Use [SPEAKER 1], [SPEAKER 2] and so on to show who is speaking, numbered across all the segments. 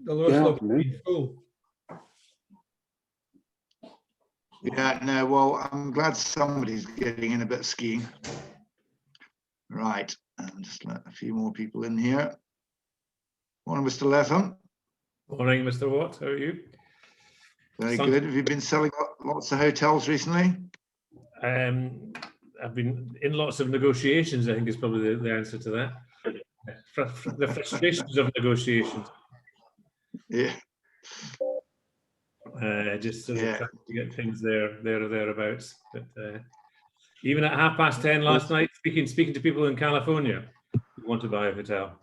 [SPEAKER 1] The lowest level being full.
[SPEAKER 2] Yeah, no, well, I'm glad somebody's getting in a bit of skiing. Right, and just let a few more people in here. Morning, Mr. Letham.
[SPEAKER 3] Morning, Mr. Watt. How are you?
[SPEAKER 2] Very good. Have you been selling lots of hotels recently?
[SPEAKER 3] I've been in lots of negotiations, I think is probably the answer to that. The frustrations of negotiations.
[SPEAKER 2] Yeah.
[SPEAKER 3] Just sort of trying to get things there or thereabouts. But even at 10:30 last night, speaking to people in California who want to buy a hotel.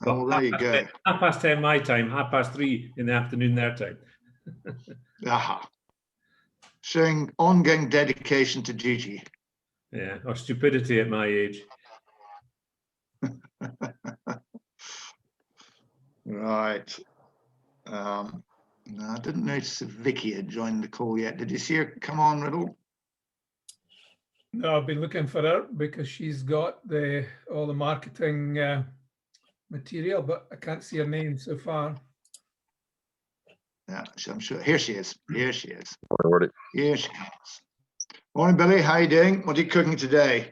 [SPEAKER 2] Oh, there you go.
[SPEAKER 3] 10:30 my time, 3:30 in the afternoon their time.
[SPEAKER 2] Aha. Showing ongoing dedication to duty.
[SPEAKER 3] Yeah, or stupidity at my age.
[SPEAKER 2] Right. No, I didn't notice if Vicki had joined the call yet. Did you see her come on, Riddle?
[SPEAKER 1] No, I've been looking for her because she's got all the marketing material, but I can't see her name so far.
[SPEAKER 2] Yeah, I'm sure. Here she is. Here she is.
[SPEAKER 4] Already.
[SPEAKER 2] Here she comes. Morning, Billy. How you doing? What are you cooking today?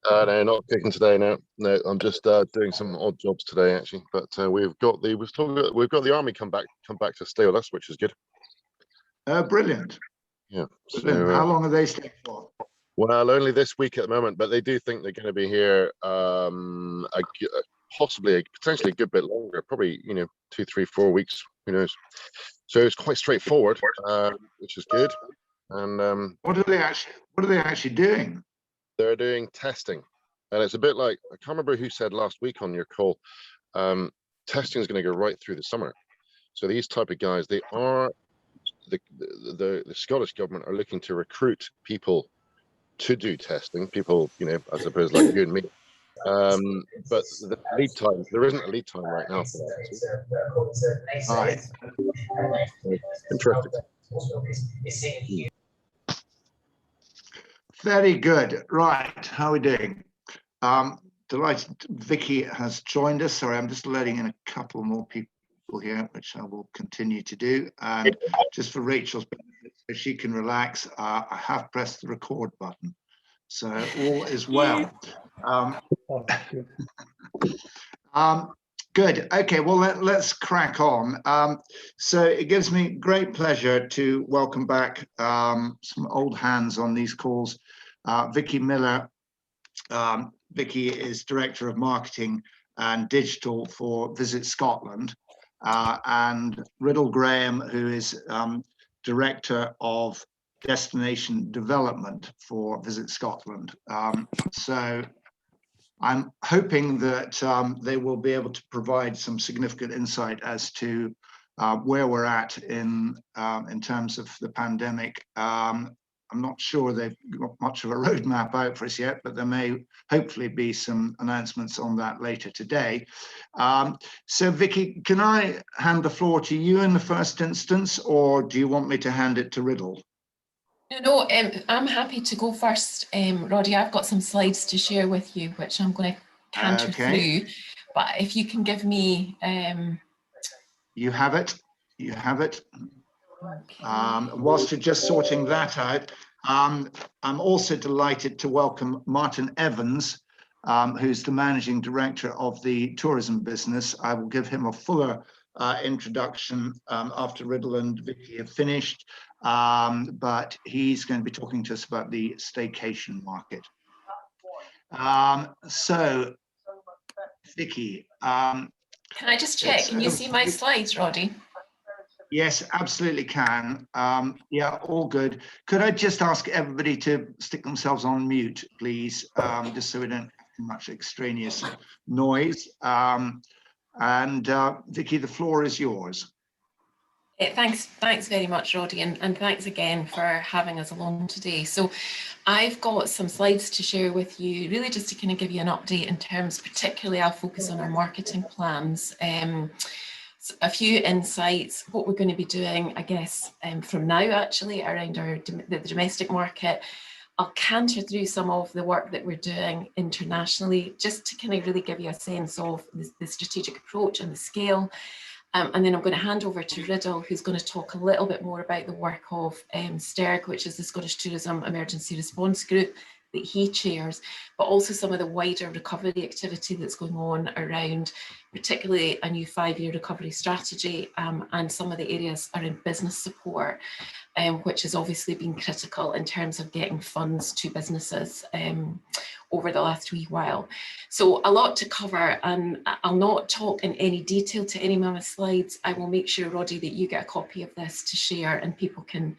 [SPEAKER 4] No, not cooking today. No, I'm just doing some odd jobs today, actually. But we've got the army come back to stay with us, which is good.
[SPEAKER 2] Brilliant.
[SPEAKER 4] Yeah.
[SPEAKER 2] Brilliant.
[SPEAKER 4] So,
[SPEAKER 2] how long are they staying for?
[SPEAKER 4] Well, only this week at the moment, but they do think they're going to be here possibly, potentially a good bit longer, probably 2, 3, 4 weeks. Who knows? So it's quite straightforward, which is good. And
[SPEAKER 2] what are they actually doing?
[SPEAKER 4] They're doing testing, and it's a bit like, I can't remember who said last week on your call, testing is going to go right through the summer. So these type of guys, they are the Scottish government are looking to recruit people to do testing, people, I suppose like you and me. But the lead time, there isn't a lead time right now for that.
[SPEAKER 2] Right.
[SPEAKER 4] Interesting.
[SPEAKER 2] Very good. Right. How are we doing? Delighted Vicki has joined us. Sorry, I'm just letting in a couple more people here, which I will continue to do. And just for Rachel's benefit, so she can relax, I have pressed the record button. So all is well. Good. Okay, well, let's crack on. So it gives me great pleasure to welcome back some old hands on these calls. Vicki Miller. Vicki is Director of Marketing and Digital for Visit Scotland, and Riddle Graham, who is Director of Destination Development for Visit Scotland. So I'm hoping that they will be able to provide some significant insight as to where we're at in terms of the pandemic. I'm not sure they've got much of a roadmap out for us yet, but there may hopefully be some announcements on that later today. So Vicki, can I hand the floor to you in the first instance, or do you want me to hand it to Riddle?
[SPEAKER 5] No, I'm happy to go first, Roddy. I've got some slides to share with you, which I'm going to canter through. But if you can give me...
[SPEAKER 2] You have it. You have it.
[SPEAKER 5] Okay.
[SPEAKER 2] Whilst you're just sorting that out, I'm also delighted to welcome Martin Evans, who's the Managing Director of the tourism business. I will give him a fuller introduction after Riddle and Vicki have finished, but he's going to be talking to us about the staycation market. So, Vicki.
[SPEAKER 5] Can I just check? Can you see my slides, Roddy?
[SPEAKER 2] Yes, absolutely can. Yeah, all good. Could I just ask everybody to stick themselves on mute, please, just so we don't have too much extraneous noise. And Vicki, the floor is yours.
[SPEAKER 5] Thanks very much, Roddy, and thanks again for having us along today. So I've got some slides to share with you, really just to kind of give you an update in terms, particularly I'll focus on our marketing plans. A few insights, what we're going to be doing, I guess, from now actually around the domestic market. I'll canter through some of the work that we're doing internationally, just to kind of really give you a sense of the strategic approach and the scale. And then I'm going to hand over to Riddle, who's going to talk a little bit more about the work of STERG, which is the Scottish Tourism Emergency Response Group that he chairs, but also some of the wider recovery activity that's going on around particularly a new 5-year recovery strategy, and some of the areas around business support, which has obviously been critical in terms of getting funds to businesses over the last wee while. So a lot to cover, and I'll not talk in any detail to any of my slides. I will make sure, Roddy, that you get a copy of this to share and people can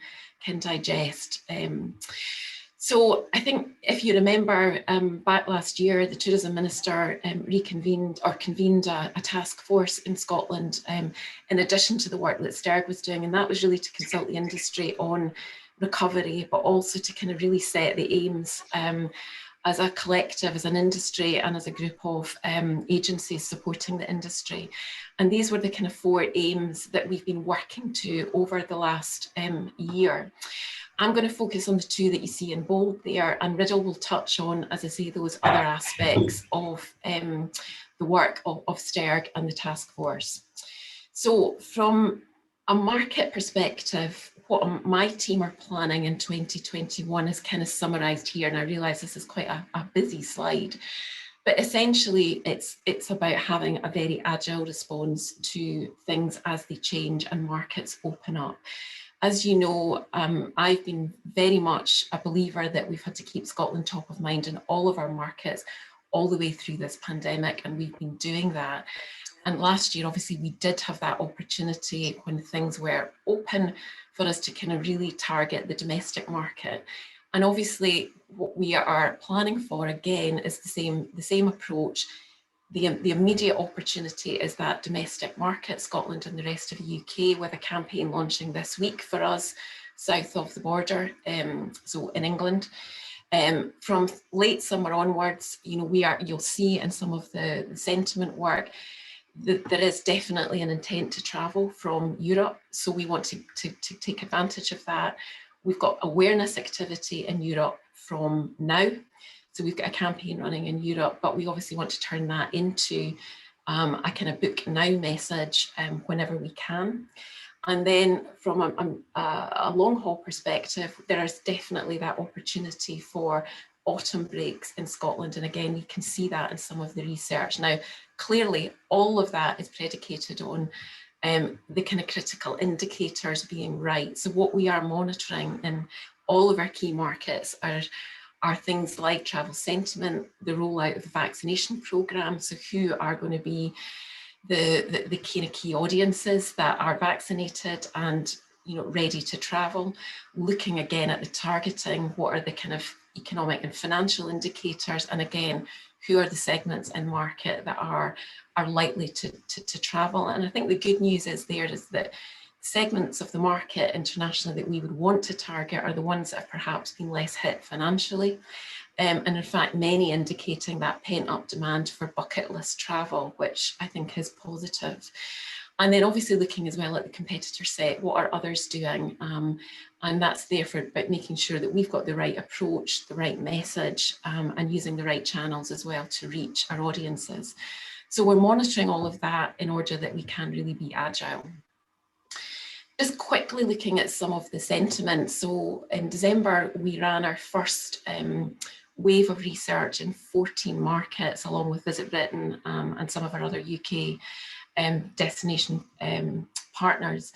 [SPEAKER 5] digest. So I think if you remember back last year, the Tourism Minister convened a task force in Scotland in addition to the work that STERG was doing, and that was really to consult the industry on recovery, but also to kind of really set the aims as a collective, as an industry, and as a group of agencies supporting the industry. And these were the kind of 4 aims that we've been working to over the last year. I'm going to focus on the 2 that you see in bold there, and Riddle will touch on, as I say, those other aspects of the work of STERG and the task force. So from a market perspective, what my team are planning in 2021 is kind of summarised here, and I realise this is quite a busy slide. But essentially, it's about having a very agile response to things as they change and markets open up. As you know, I've been very much a believer that we've had to keep Scotland top of mind in all of our markets all the way through this pandemic, and we've been doing that. And last year, obviously, we did have that opportunity when things were open for us to kind of really target the domestic market. And obviously, what we are planning for, again, is the same approach. The immediate opportunity is that domestic market, Scotland and the rest of the UK, with a campaign launching this week for us south of the border, so in England. From late summer onwards, you know, you'll see in some of the sentiment work that there is definitely an intent to travel from Europe. So we want to take advantage of that. We've got awareness activity in Europe from now. So we've got a campaign running in Europe, but we obviously want to turn that into a kind of book now message whenever we can. And then from a long haul perspective, there is definitely that opportunity for autumn breaks in Scotland. And again, you can see that in some of the research. Now, clearly, all of that is predicated on the kind of critical indicators being right. So what we are monitoring in all of our key markets are things like travel sentiment, the rollout of the vaccination programme, so who are going to be the kind of key audiences that are vaccinated and, you know, ready to travel. Looking again at the targeting, what are the kind of economic and financial indicators, and again, who are the segments in market that are likely to travel. And I think the good news is that segments of the market internationally that we would want to target are the ones that have perhaps been less hit financially. And in fact, many indicating that pent-up demand for bucket list travel, which I think is positive. And then obviously looking as well at the competitor set, what are others doing? And that's there for about making sure that we've got the right approach, the right message, and using the right channels as well to reach our audiences. So we're monitoring all of that in order that we can really be agile. Just quickly looking at some of the sentiment. So in December, we ran our first wave of research in 14 markets, along with Visit Britain and some of our other UK destination partners.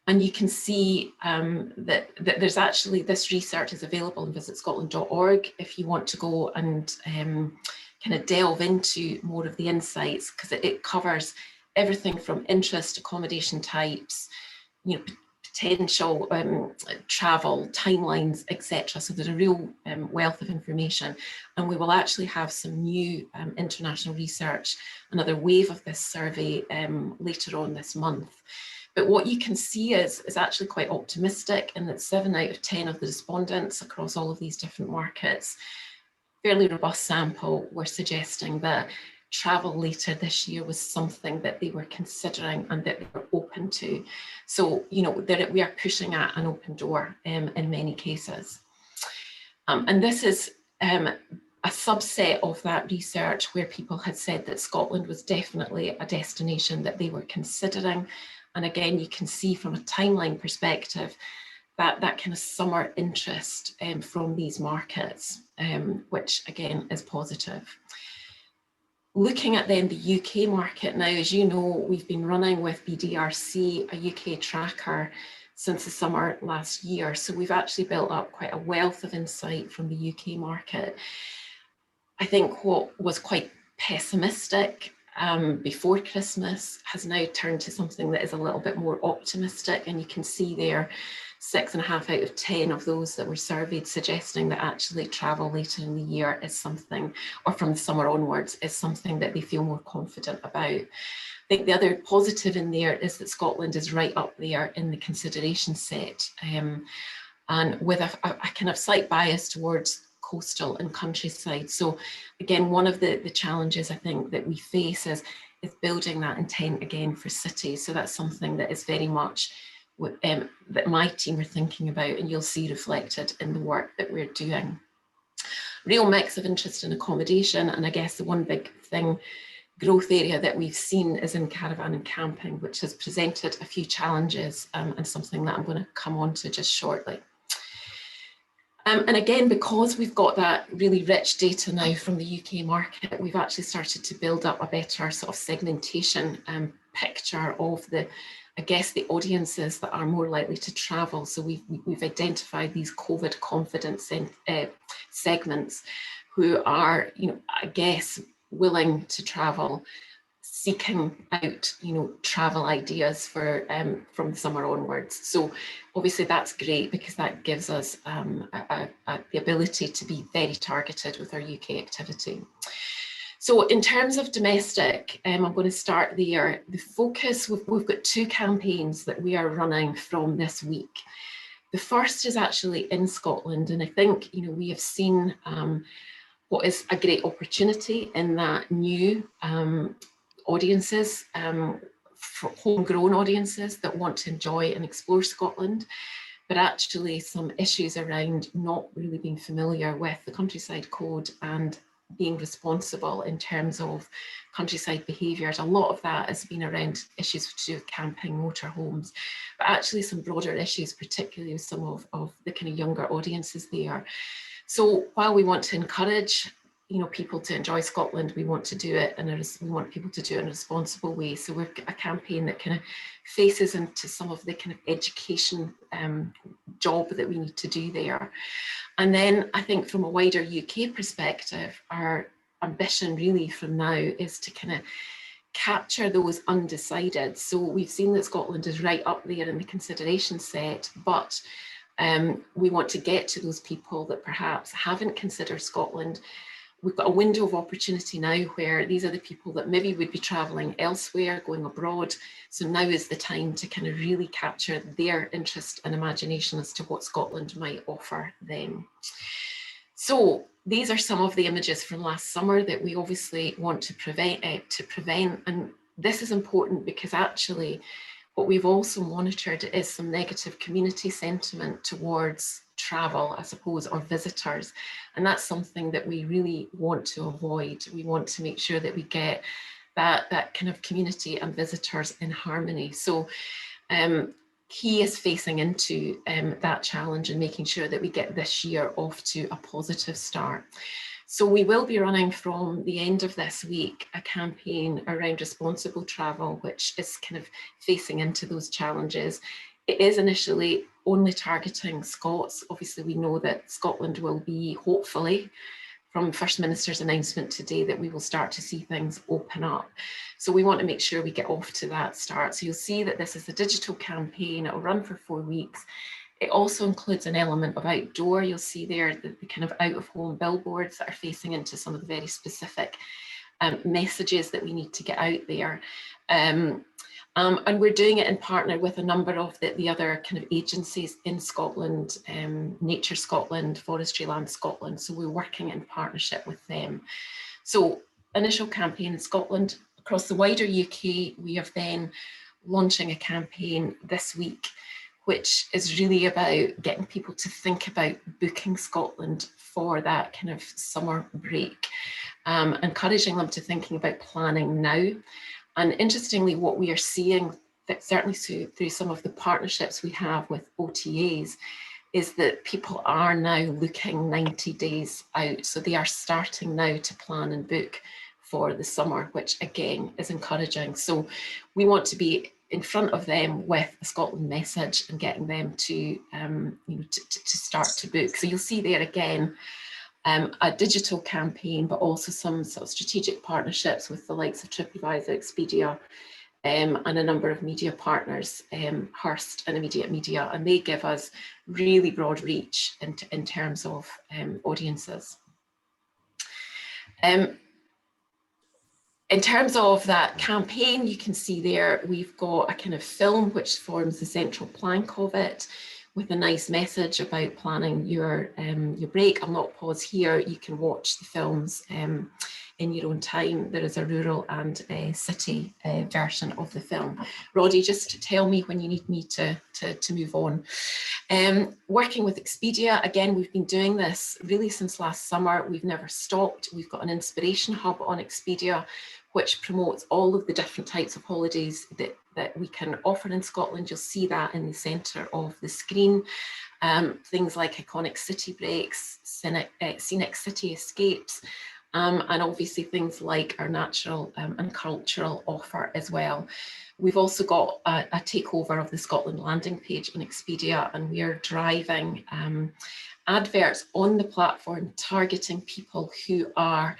[SPEAKER 5] And you can see that there's actually, this research is available on VisitScotland.org if you want to go and kind of delve into more of the insights, because it covers everything from interest, accommodation types, you know, potential travel, timelines, etc. So there's a real wealth of information. And we will actually have some new international research, another wave of this survey later on this month. But what you can see is actually quite optimistic, in that 7 out of 10 of the respondents across all of these different markets, fairly robust sample, were suggesting that travel later this year was something that they were considering and that they were open to. So, you know, we are pushing at an open door in many cases. And this is a subset of that research where people had said that Scotland was definitely a destination that they were considering. And again, you can see from a timeline perspective that kind of summer interest from these markets, which again is positive. Looking at then the UK market now, as you know, we've been running with BDRC, a UK tracker, since the summer last year. So we've actually built up quite a wealth of insight from the UK market. I think what was quite pessimistic before Christmas has now turned to something that is a little bit more optimistic, and you can see there 6.5 out of 10 of those that were surveyed suggesting that actually travel later in the year is something, or from the summer onwards, is something that they feel more confident about. I think the other positive in there is that Scotland is right up there in the consideration set, and with a kind of slight bias towards coastal and countryside. So again, one of the challenges I think that we face is building that intent again for cities. So that's something that is very much that my team are thinking about, and you'll see reflected in the work that we're doing. Real mix of interest in accommodation, and I guess the one big thing, growth area that we've seen is in caravan and camping, which has presented a few challenges and something that I'm going to come on to just shortly. And again, because we've got that really rich data now from the UK market, we've actually started to build up a better sort of segmentation picture of the, I guess, the audiences that are more likely to travel. So we've identified these COVID confidence segments who are, you know, I guess, willing to travel, seeking out, you know, travel ideas for from the summer onwards. So obviously that's great because that gives us the ability to be very targeted with our UK activity. So in terms of domestic, I'm going to start there. The focus, we've got 2 campaigns that we are running from this week. The first is actually in Scotland, and I think, you know, we have seen what is a great opportunity in that new audiences, homegrown audiences that want to enjoy and explore Scotland, but actually some issues around not really being familiar with the countryside code and being responsible in terms of countryside behaviours. A lot of that has been around issues to do with camping, motorhomes, but actually some broader issues, particularly with some of the kind of younger audiences there. So while we want to encourage, you know, people to enjoy Scotland, we want to do it, and we want people to do it in a responsible way. So we've got a campaign that kind of faces into some of the kind of education job that we need to do there. And then I think from a wider UK perspective, our ambition really from now is to kind of capture those undecided. So we've seen that Scotland is right up there in the consideration set, but we want to get to those people that perhaps haven't considered Scotland. We've got a window of opportunity now where these are the people that maybe would be travelling elsewhere, going abroad. So now is the time to kind of really capture their interest and imagination as to what Scotland might offer them. So these are some of the images from last summer that we obviously want to prevent. And this is important because actually what we've also monitored is some negative community sentiment towards travel, I suppose, or visitors. And that's something that we really want to avoid. We want to make sure that we get that kind of community and visitors in harmony. So key is facing into that challenge and making sure that we get this year off to a positive start. So we will be running from the end of this week a campaign around responsible travel, which is kind of facing into those challenges. It is initially only targeting Scots. Obviously, we know that Scotland will be, hopefully, from First Minister's announcement today, that we will start to see things open up. So we want to make sure we get off to that start. So you'll see that this is a digital campaign. It will run for 4 weeks. It also includes an element of outdoor. You'll see there the kind of out-of-home billboards that are facing into some of the very specific messages that we need to get out there. And we're doing it in partner with a number of the other kind of agencies in Scotland, Nature Scotland, Forestry Land Scotland. So we're working in partnership with them. So initial campaign in Scotland. Across the wider UK, we have then launching a campaign this week which is really about getting people to think about booking Scotland for that kind of summer break, encouraging them to thinking about planning now. And interestingly, what we are seeing, that certainly through some of the partnerships we have with OTAs, is that people are now looking 90 days out. So they are starting now to plan and book for the summer, which again is encouraging. So we want to be in front of them with a Scotland message and getting them to, to start to book. So you'll see there again, a digital campaign, but also some sort of strategic partnerships with the likes of Tripadvisor, Expedia, and a number of media partners, Hearst and Immediate Media, and they give us really broad reach in terms of audiences. In terms of that campaign, you can see there we've got a kind of film which forms the central plank of it, with a nice message about planning your break. I'll not pause here. You can watch the films in your own time. There is a rural and a city version of the film. Roddy, just tell me when you need me to move on. Working with Expedia, again, we've been doing this really since last summer. We've never stopped. We've got an inspiration hub on Expedia, which promotes all of the different types of holidays that we can offer in Scotland. You'll see that in the centre of the screen. Things like iconic city breaks, scenic city escapes, and obviously things like our natural and cultural offer as well. We've also got a takeover of the Scotland landing page on Expedia, and we are driving adverts on the platform targeting people who are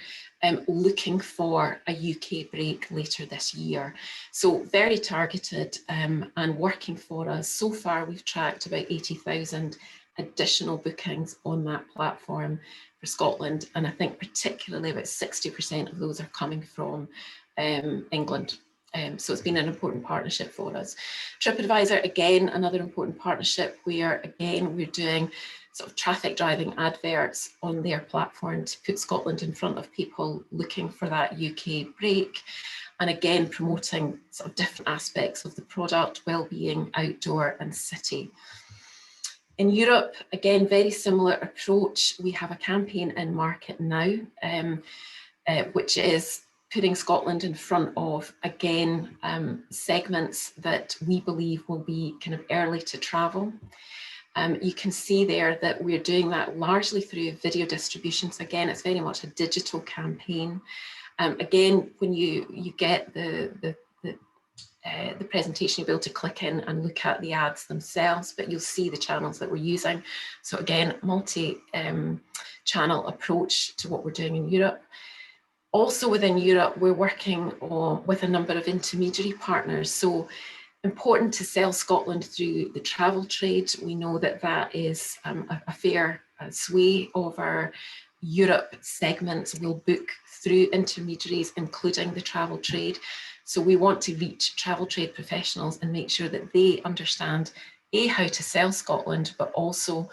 [SPEAKER 5] looking for a UK break later this year. So very targeted and working for us. So far, we've tracked about 80,000 additional bookings on that platform for Scotland. And I think particularly about 60% of those are coming from England. So it's been an important partnership for us. Tripadvisor, again, another important partnership where, again, we're doing sort of traffic driving adverts on their platform to put Scotland in front of people looking for that UK break. And again, promoting sort of different aspects of the product, well-being, outdoor and city. In Europe, again, very similar approach. We have a campaign in market now, which is putting Scotland in front of, again, segments that we believe will be kind of early to travel. You can see there that we're doing that largely through video distribution. So again, it's very much a digital campaign. Again, when you get the presentation, you'll be able to click in and look at the ads themselves, but you'll see the channels that we're using. So again, multi-channel approach to what we're doing in Europe. Also within Europe, we're working with a number of intermediary partners. So important to sell Scotland through the travel trade. We know that that is a fair sway of our Europe segments will book through intermediaries, including the travel trade. So we want to reach travel trade professionals and make sure that they understand how to sell Scotland, but also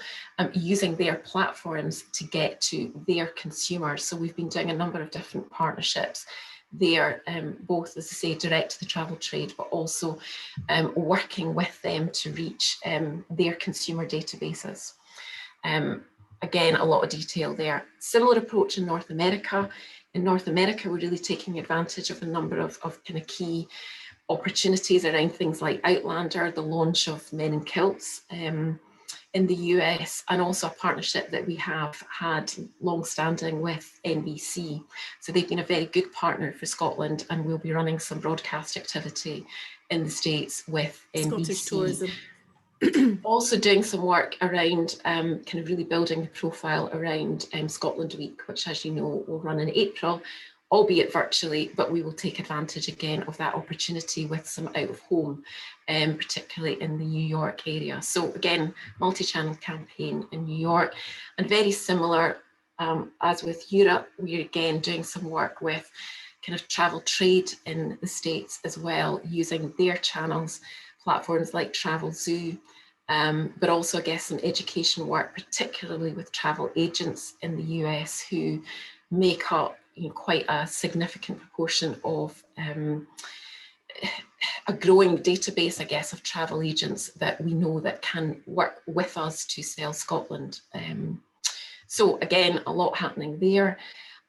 [SPEAKER 5] using their platforms to get to their consumers. So we've been doing a number of different partnerships there, both, as I say, direct to the travel trade, but also working with them to reach their consumer databases. Again, a lot of detail there. Similar approach in North America. In North America, we're really taking advantage of a number of kind of key opportunities around things like Outlander, the launch of Men in Kilts in the US, and also a partnership that we have had long-standing with NBC. So they've been a very good partner for Scotland, and we'll be running some broadcast activity in the States with NBC.
[SPEAKER 6] Scottish tourism.
[SPEAKER 5] Also doing some work around kind of really building the profile around Scotland Week, which, as you know, will run in April, albeit virtually, but we will take advantage again of that opportunity with some out of home, particularly in the New York area. So again, multi-channel campaign in New York, and very similar as with Europe, we're again doing some work with kind of travel trade in the States as well, using their channels, platforms like Travel Zoo, but also I guess some education work, particularly with travel agents in the US who make up quite a significant proportion of a growing database, I guess, of travel agents that we know that can work with us to sell Scotland. So again, a lot happening there.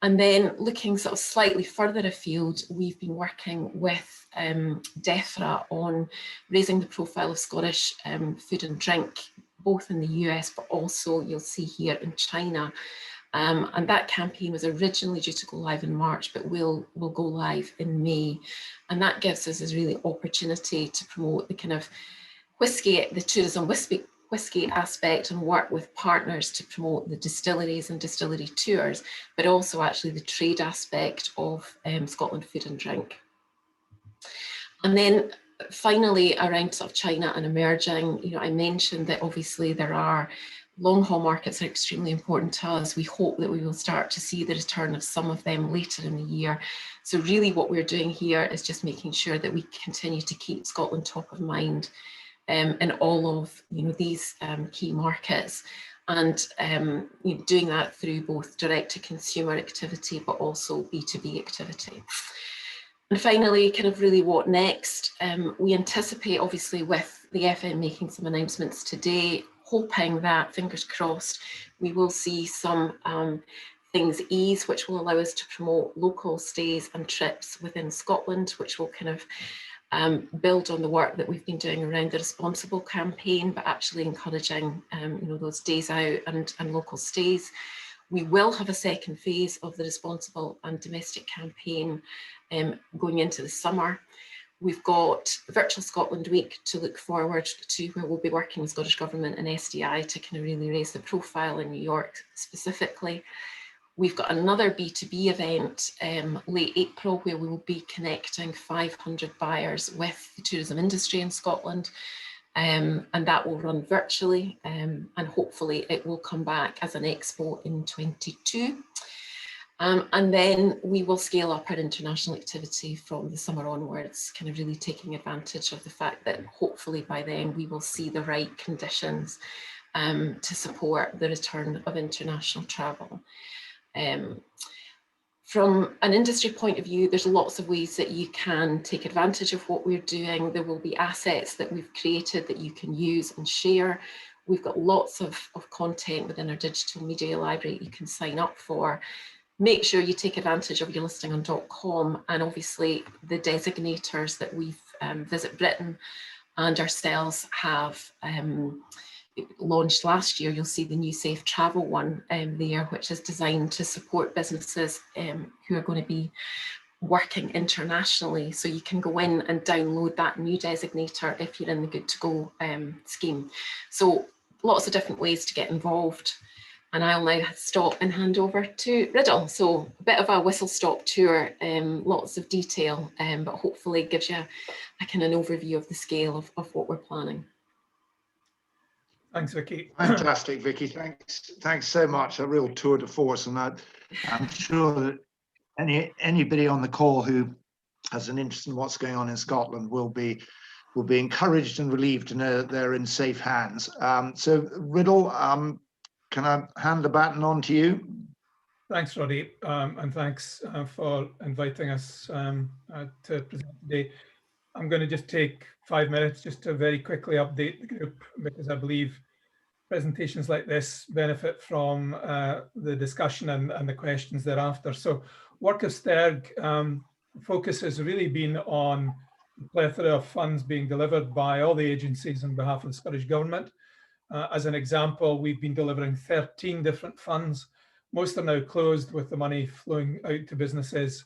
[SPEAKER 5] And then looking sort of slightly further afield, we've been working with DEFRA on raising the profile of Scottish food and drink, both in the US, but also you'll see here in China. And that campaign was originally due to go live in March, but will go live in May. And that gives us this really opportunity to promote the kind of whiskey, the tourism whiskey aspect, and work with partners to promote the distilleries and distillery tours, but also actually the trade aspect of Scotland food and drink. And then finally, around sort of China and emerging, you know, I mentioned that obviously there are long haul markets are extremely important to us. We hope that we will start to see the return of some of them later in the year. So really what we're doing here is just making sure that we continue to keep Scotland top of mind in all of, you know, these key markets, and you know, doing that through both direct to consumer activity, but also B2B activity. And finally, kind of really what next? We anticipate, obviously, with the FM making some announcements today, hoping that, fingers crossed, we will see some things ease, which will allow us to promote local stays and trips within Scotland, which will kind of build on the work that we've been doing around the Responsible campaign, but actually encouraging you know, those days out and local stays. We will have a second phase of the Responsible and Domestic campaign going into the summer. We've got Virtual Scotland Week to look forward to, where we'll be working with Scottish Government and SDI to kind of really raise the profile in New York specifically. We've got another B2B event late April, where we will be connecting 500 buyers with the tourism industry in Scotland. And that will run virtually, and hopefully it will come back as an expo in 22. And then we will scale up our international activity from the summer onwards, kind of really taking advantage of the fact that hopefully by then we will see the right conditions to support the return of international travel. From an industry point of view, there's lots of ways that you can take advantage of what we're doing. There will be assets that we've created that you can use and share. We've got lots of content within our digital media library you can sign up for. Make sure you take advantage of your listing on .com, and obviously the designators that we've Visit Britain and ourselves have launched last year. You'll see the new Safe Travel one there, which is designed to support businesses who are going to be working internationally. So you can go in and download that new designator if you're in the Good to Go scheme. So lots of different ways to get involved. And I'll now stop and hand over to Riddle. So a bit of a whistle-stop tour, lots of detail, but hopefully gives you a kind of an overview of the scale of what we're planning.
[SPEAKER 1] Thanks, Vicki.
[SPEAKER 2] Fantastic, Vicki. Thanks so much. A real tour de force, and I'm sure that anybody on the call who has an interest in what's going on in Scotland will be encouraged and relieved to know that they're in safe hands. So, Riddle, can I hand the baton on to you?
[SPEAKER 1] Thanks, Roddy, and thanks for inviting us to present today. I'm going to just take 5 minutes just to very quickly update the group, because I believe presentations like this benefit from the discussion and the questions thereafter. So work of STERG focus has really been on the plethora of funds being delivered by all the agencies on behalf of the Scottish Government. As an example, we've been delivering 13 different funds. Most are now closed, with the money flowing out to businesses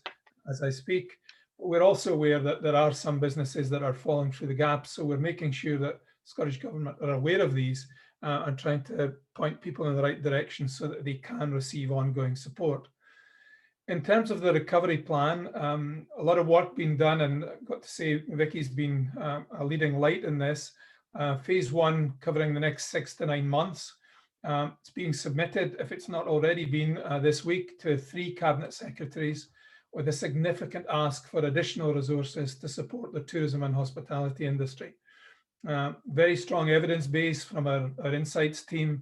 [SPEAKER 1] as I speak. We're also aware that there are some businesses that are falling through the gaps, so we're making sure that Scottish Government are aware of these and trying to point people in the right direction so that they can receive ongoing support. In terms of the recovery plan, a lot of work being done, and I've got to say Vicki's been a leading light in this. Phase 1 covering the next 6 to 9 months. It's being submitted, if it's not already been, this week to 3 cabinet secretaries, with a significant ask for additional resources to support the tourism and hospitality industry. Very strong evidence base from our insights team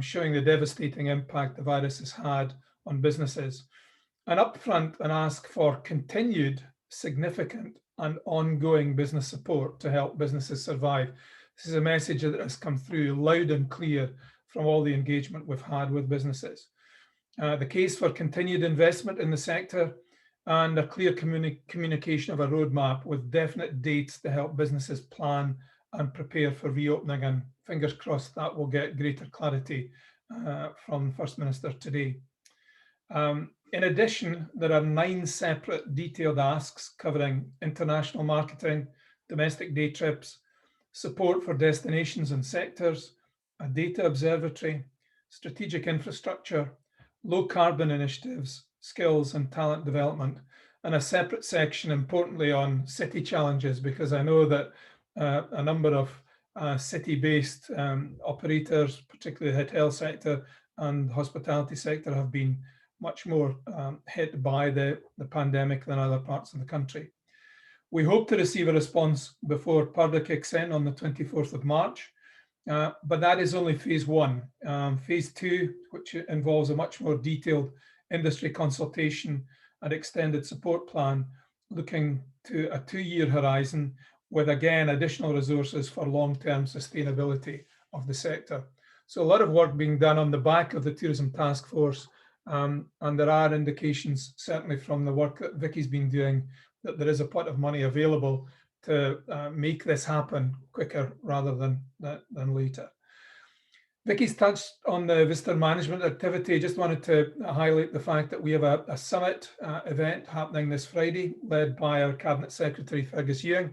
[SPEAKER 1] showing the devastating impact the virus has had on businesses. And upfront, an ask for continued significant and ongoing business support to help businesses survive. This is a message that has come through loud and clear from all the engagement we've had with businesses. The case for continued investment in the sector and a clear communication of a roadmap with definite dates to help businesses plan and prepare for reopening, and fingers crossed that will get greater clarity from the First Minister today. In addition, there are 9 separate detailed asks covering international marketing, domestic day trips, support for destinations and sectors, a data observatory, strategic infrastructure, low carbon initiatives, skills and talent development, and a separate section, importantly, on city challenges, because I know that a number of city-based operators, particularly the hotel sector and hospitality sector, have been much more hit by the pandemic than other parts of the country. We hope to receive a response before Purdah kicks in on the 24th of March, but that is only phase 1. Phase 2, which involves a much more detailed industry consultation and extended support plan, looking to a 2-year horizon with, again, additional resources for long-term sustainability of the sector. So a lot of work being done on the back of the Tourism Task Force, and there are indications, certainly from the work that Vicki's been doing, that there is a pot of money available to make this happen quicker rather than later. Vicki's touched on the visitor management activity. Just wanted to highlight the fact that we have a summit event happening this Friday, led by our Cabinet Secretary, Fergus Ewing.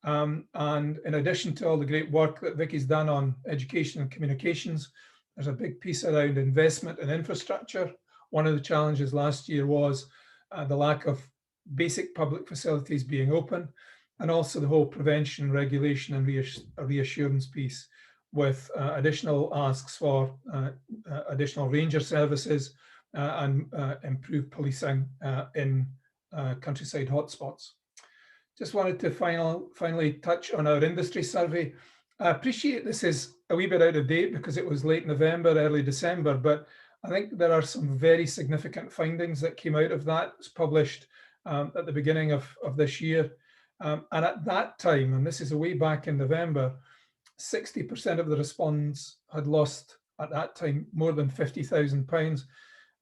[SPEAKER 1] And in addition to all the great work that Vicki's done on education and communications, there's a big piece around investment and infrastructure. One of the challenges last year was the lack of basic public facilities being open, and also the whole prevention, regulation and reassurance piece, with additional asks for additional ranger services and improved policing in countryside hotspots. Just wanted to finally touch on our industry survey. I appreciate this is a wee bit out of date because it was late November, early December, but I think there are some very significant findings that came out of that. It's published at the beginning of this year. And at that time, and this is way back in November, 60% of the respondents had lost at that time more than £50,000,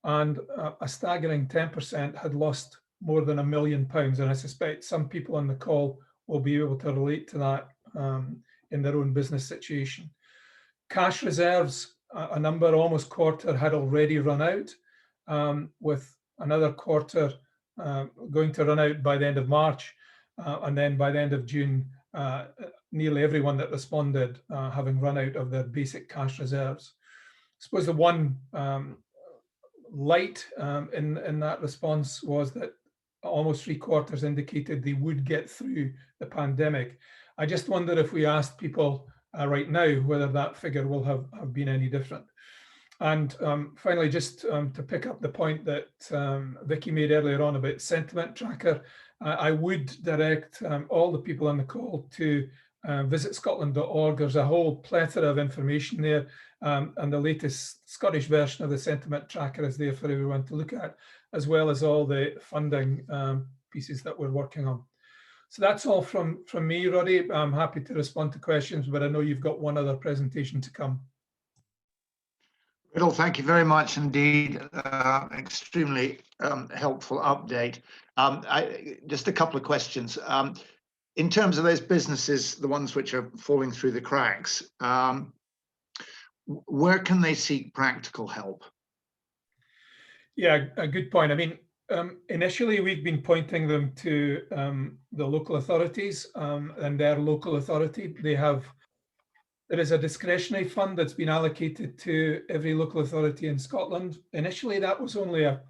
[SPEAKER 1] and a staggering 10% had lost more than £1 million. And I suspect some people on the call will be able to relate to that in their own business situation. Cash reserves, a number, almost quarter, had already run out, with another quarter going to run out by the end of March. And then by the end of June, nearly everyone that responded having run out of their basic cash reserves. I suppose the one light in that response was that almost 3/4 indicated they would get through the pandemic. I just wonder if we asked people right now whether that figure will have been any different. And finally, just to pick up the point that Vicki made earlier on about sentiment tracker, I would direct all the people on the call to VisitScotland.org. There's a whole plethora of information there, and the latest Scottish version of the sentiment tracker is there for everyone to look at, as well as all the funding pieces that we're working on. So that's all from me, Roddy. I'm happy to respond to questions, but I know you've got one other presentation to come.
[SPEAKER 2] Riddle, thank you very much indeed. Extremely helpful update. Just a couple of questions. In terms of those businesses, the ones which are falling through the cracks, where can they seek practical help?
[SPEAKER 1] Yeah, a good point. I mean, initially we've been pointing them to the local authorities and their local authority. There is a discretionary fund that's been allocated to every local authority in Scotland. Initially, that was only a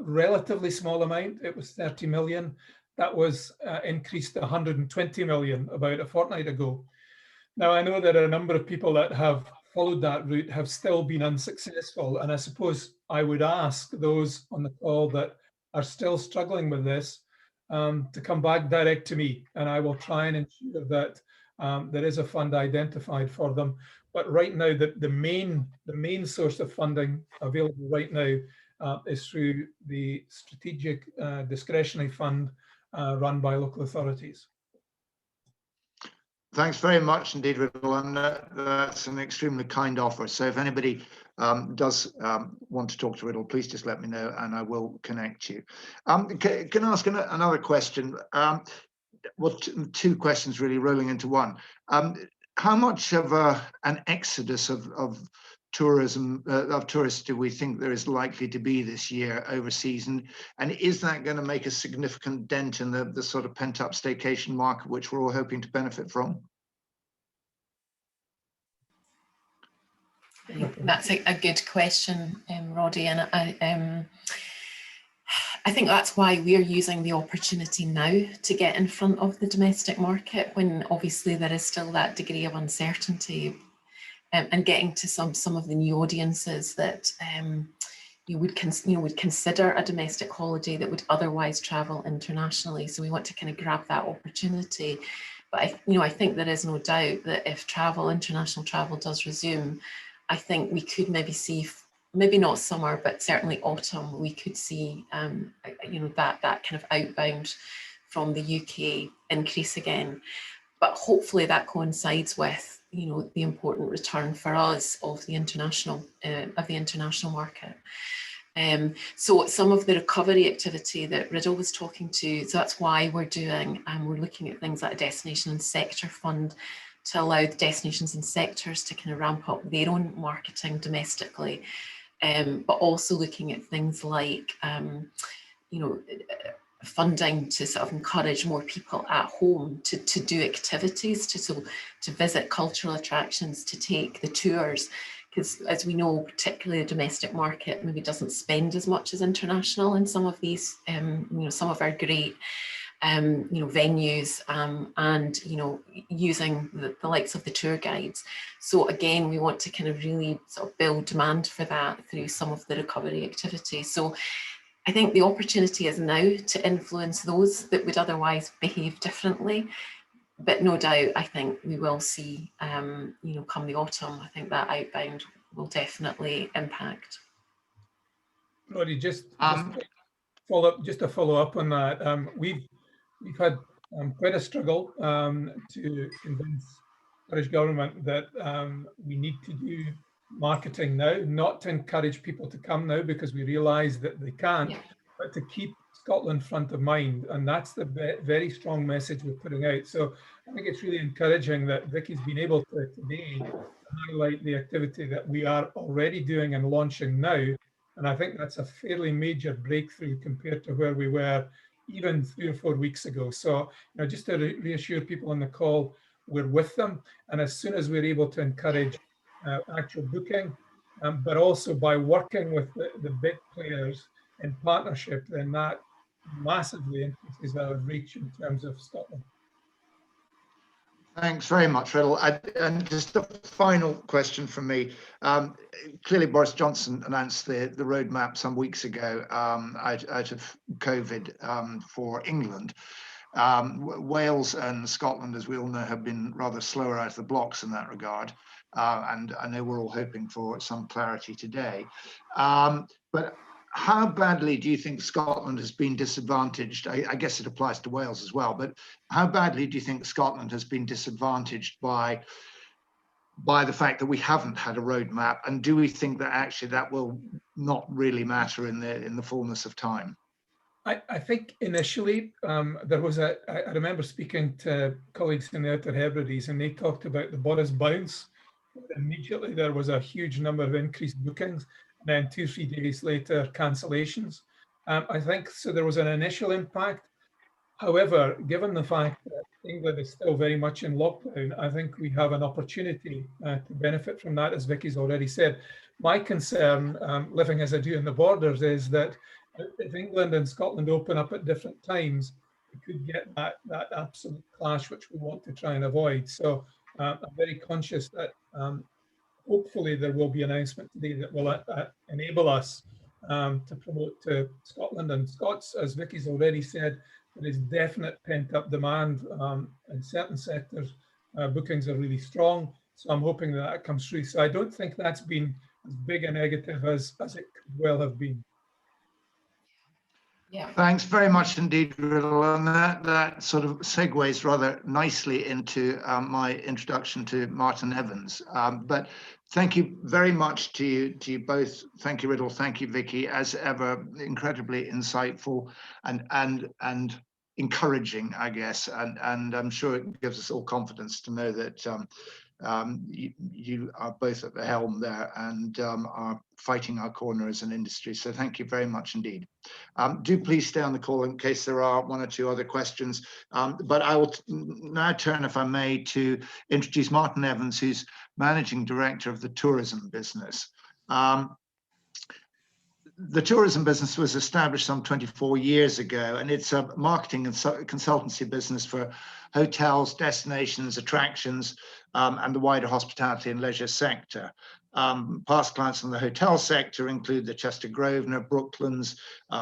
[SPEAKER 1] relatively small amount. It was 30 million. That was increased to 120 million about a fortnight ago. Now, I know that a number of people that have followed that route have still been unsuccessful. And I suppose I would ask those on the call that are still struggling with this to come back direct to me, and I will try and ensure that there is a fund identified for them. But right now, the main source of funding available right now is through the strategic discretionary fund run by local authorities.
[SPEAKER 2] Thanks very much indeed, Riddle, and that's an extremely kind offer. So if anybody does want to talk to Riddle, please just let me know and I will connect you. Can I ask another question? Well, two questions really rolling into one. How much of an exodus of tourism, of tourists do we think there is likely to be this year overseas? And is that going to make a significant dent in the sort of pent-up staycation market, which we're all hoping to benefit from?
[SPEAKER 5] That's a good question, Roddy, and I think that's why we're using the opportunity now to get in front of the domestic market, when obviously there is still that degree of uncertainty, and getting to some of the new audiences that you would consider a domestic holiday that would otherwise travel internationally. So we want to kind of grab that opportunity. But I think there is no doubt that if international travel does resume, I think we could maybe see, maybe not summer, but certainly autumn, we could see that kind of outbound from the UK increase again. But hopefully that coincides with the important return for us of the international market. So some of the recovery activity that Riddle was talking to, so that's why we're looking at things like a destination and sector fund to allow the destinations and sectors to kind of ramp up their own marketing domestically, but also looking at things like funding to sort of encourage more people at home to do activities, to visit cultural attractions, to take the tours, because as we know, particularly the domestic market maybe doesn't spend as much as international in some of these, some of our great venues, and using the likes of the tour guides. So again, we want to kind of really sort of build demand for that through some of the recovery activity. So I think the opportunity is now to influence those that would otherwise behave differently. But no doubt, I think we will see, come the autumn, I think that outbound will definitely impact.
[SPEAKER 1] Roddy, just to follow up on that, we've had quite a struggle to convince the British government that we need to do marketing now, not to encourage people to come now because we realise that they can't, but to keep Scotland front of mind. And that's the very strong message we're putting out. So I think it's really encouraging that Vicki's been able to today highlight the activity that we are already doing and launching now. And I think that's a fairly major breakthrough compared to where we were even 3 or 4 weeks ago. So just to reassure people on the call, we're with them. And as soon as we're able to encourage actual booking, but also by working with the big players in partnership, then that massively increases our reach in terms of Scotland.
[SPEAKER 2] Thanks very much, Riddle. And just a final question from me. Clearly, Boris Johnson announced the roadmap some weeks ago out of COVID for England. Wales and Scotland, as we all know, have been rather slower out of the blocks in that regard. And I know we're all hoping for some clarity today. But how badly do you think Scotland has been disadvantaged? I guess it applies to Wales as well, but how badly do you think Scotland has been disadvantaged by the fact that we haven't had a roadmap? And do we think that actually that will not really matter in the fullness of time?
[SPEAKER 1] I think initially there was I remember speaking to colleagues in the Outer Hebrides, and they talked about the Boris bounce. Immediately there was a huge number of increased bookings, and then 2 or 3 days later cancellations. I think so there was an initial impact. However, given the fact that England is still very much in lockdown, I think we have an opportunity to benefit from that, as Vicki's already said. My concern, living as I do in the borders, is that if England and Scotland open up at different times, we could get that absolute clash, which we want to try and avoid. So I'm very conscious that hopefully there will be an announcement today that will enable us to promote to Scotland and Scots. As Vicki's already said, there is definite pent-up demand in certain sectors. Bookings are really strong, so I'm hoping that comes through. So I don't think that's been as big a negative as it could well have been.
[SPEAKER 5] Yeah.
[SPEAKER 2] Thanks very much indeed, Riddle. And that sort of segues rather nicely into my introduction to Martin Evans. But thank you very much to you both. Thank you, Riddle. Thank you, Vicki. As ever, incredibly insightful and encouraging, I guess. And I'm sure it gives us all confidence to know that you are both at the helm there and are fighting our corner as an industry. So thank you very much indeed. Do please stay on the call in case there are one or two other questions. But I will now turn, if I may, to introduce Martin Evans, who's Managing Director of the tourism business. The tourism business was established some 24 years ago, and it's a marketing and consultancy business for hotels, destinations, attractions, and the wider hospitality and leisure sector. Past clients in the hotel sector include the Chester Grosvenor, Brooklands,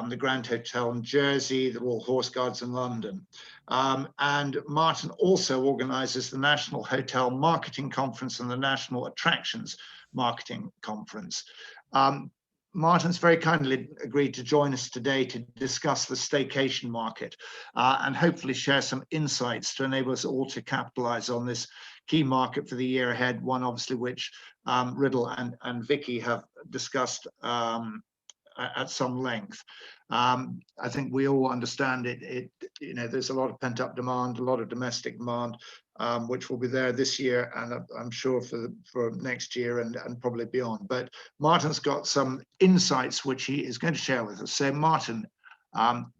[SPEAKER 2] the Grand Hotel in Jersey, the Royal Horse Guards in London. And Martin also organizes the National Hotel Marketing Conference and the National Attractions Marketing Conference. Martin's very kindly agreed to join us today to discuss the staycation market and hopefully share some insights to enable us all to capitalize on this key market for the year ahead, one obviously which Riddle and Vicki have discussed at some length. I think we all understand it. You know, there's a lot of pent-up demand, a lot of domestic demand, which will be there this year, and I'm sure for next year and probably beyond. But Martin's got some insights which he is going to share with us. So Martin,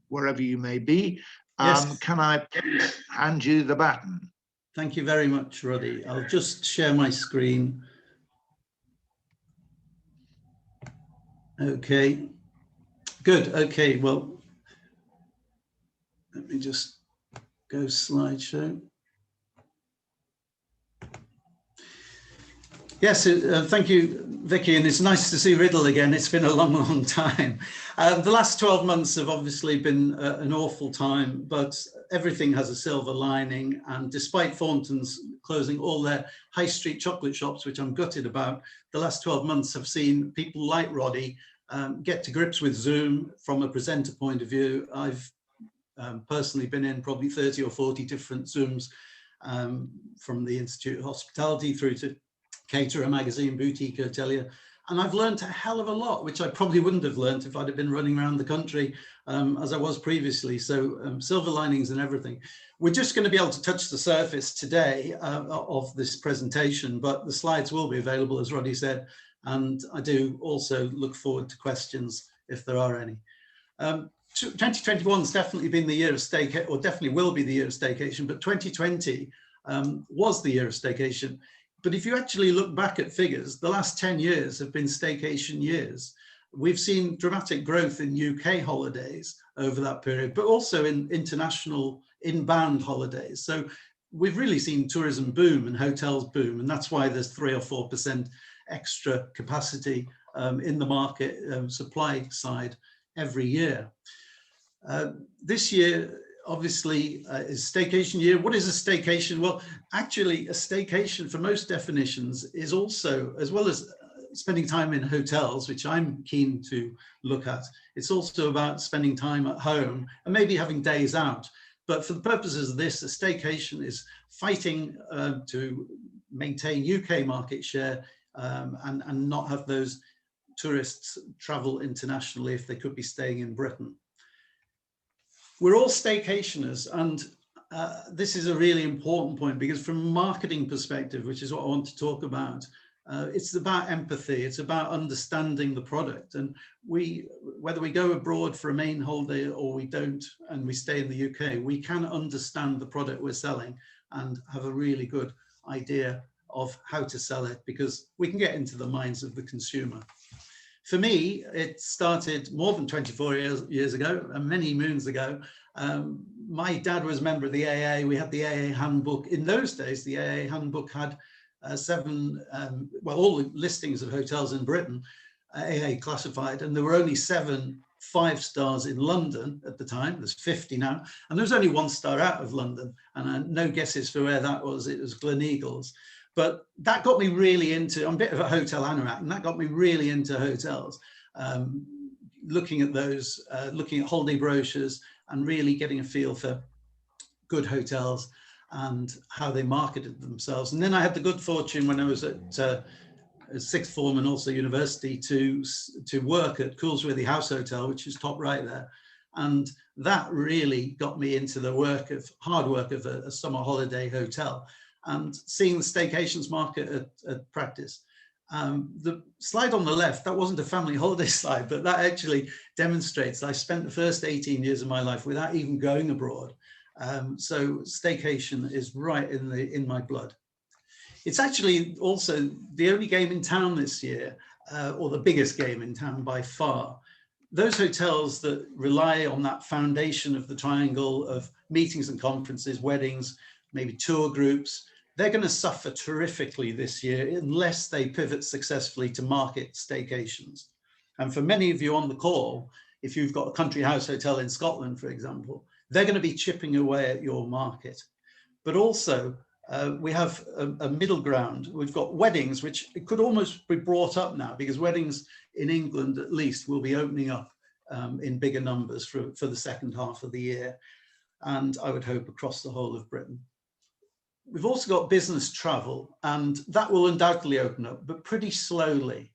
[SPEAKER 2] wherever you may be,
[SPEAKER 6] yes.
[SPEAKER 2] Can I hand you the baton?
[SPEAKER 6] Thank you very much, Roddy. I'll just share my screen. Okay, good. Okay, well, let me just go slideshow. Yes, thank you, Vicki, and it's nice to see Riddle again. It's been a long, long time. The last 12 months have obviously been an awful time, but everything has a silver lining. And despite Thornton's closing all their high street chocolate shops, which I'm gutted about, the last 12 months have seen people like Roddy get to grips with Zoom from a presenter point of view. I've personally been in probably 30 or 40 different Zooms from the Institute of Hospitality through to Caterer Magazine, Boutique Hotelier, and I've learned a hell of a lot, which I probably wouldn't have learned if I'd have been running around the country as I was previously. So silver linings and everything. We're just going to be able to touch the surface today of this presentation, but the slides will be available, as Roddy said, and I do also look forward to questions if there are any. 2021 has definitely been the year of staycation, or definitely will be the year of staycation, but 2020 was the year of staycation. But if you actually look back at figures, the last 10 years have been staycation years. We've seen dramatic growth in UK holidays over that period, but also in international inbound holidays. So we've really seen tourism boom and hotels boom, and that's why there's 3 or 4% extra capacity in the market supply side every year. This year, obviously, is staycation year. What is a staycation? Well, actually, a staycation for most definitions is also, as well as spending time in hotels, which I'm keen to look at, it's also about spending time at home and maybe having days out. But for the purposes of this, a staycation is fighting to maintain UK market share and not have those tourists travel internationally if they could be staying in Britain. We're all staycationers, and this is a really important point because from a marketing perspective, which is what I want to talk about, it's about empathy, it's about understanding the product. And whether we go abroad for a main holiday or we don't, and we stay in the UK, we can understand the product we're selling and have a really good idea of how to sell it because we can get into the minds of the consumer. For me, it started more than 24 years ago, and many moons ago. My dad was a member of the AA. We had the AA handbook. In those days, the AA handbook had all the listings of hotels in Britain, AA classified, and there were only 7 5-stars in London at the time. There's 50 now, and there was only 1 star out of London, and no guesses for where that was. It was Gleneagles. But that got me really into, I'm a bit of a hotel anorak, and that got me really into hotels. looking at those, looking at holiday brochures and really getting a feel for good hotels and how they marketed themselves. And then I had the good fortune when I was at sixth form and also university to work at Coolsworthy House Hotel, which is top right there. And that really got me into the hard work of a summer holiday hotel and seeing the staycations market at practice. The slide on the left, that wasn't a family holiday slide, but that actually demonstrates I spent the first 18 years of my life without even going abroad. So staycation is right in my blood. It's actually also the only game in town this year, or the biggest game in town by far. Those hotels that rely on that foundation of the triangle of meetings and conferences, weddings, maybe tour groups, they're going to suffer terrifically this year unless they pivot successfully to market staycations. And for many of you on the call, if you've got a country house hotel in Scotland, for example, they're going to be chipping away at your market. But also, we have a middle ground. We've got weddings, which it could almost be brought up now because weddings in England, at least, will be opening up in bigger numbers for the second half of the year. And I would hope across the whole of Britain. We've also got business travel, and that will undoubtedly open up, but pretty slowly.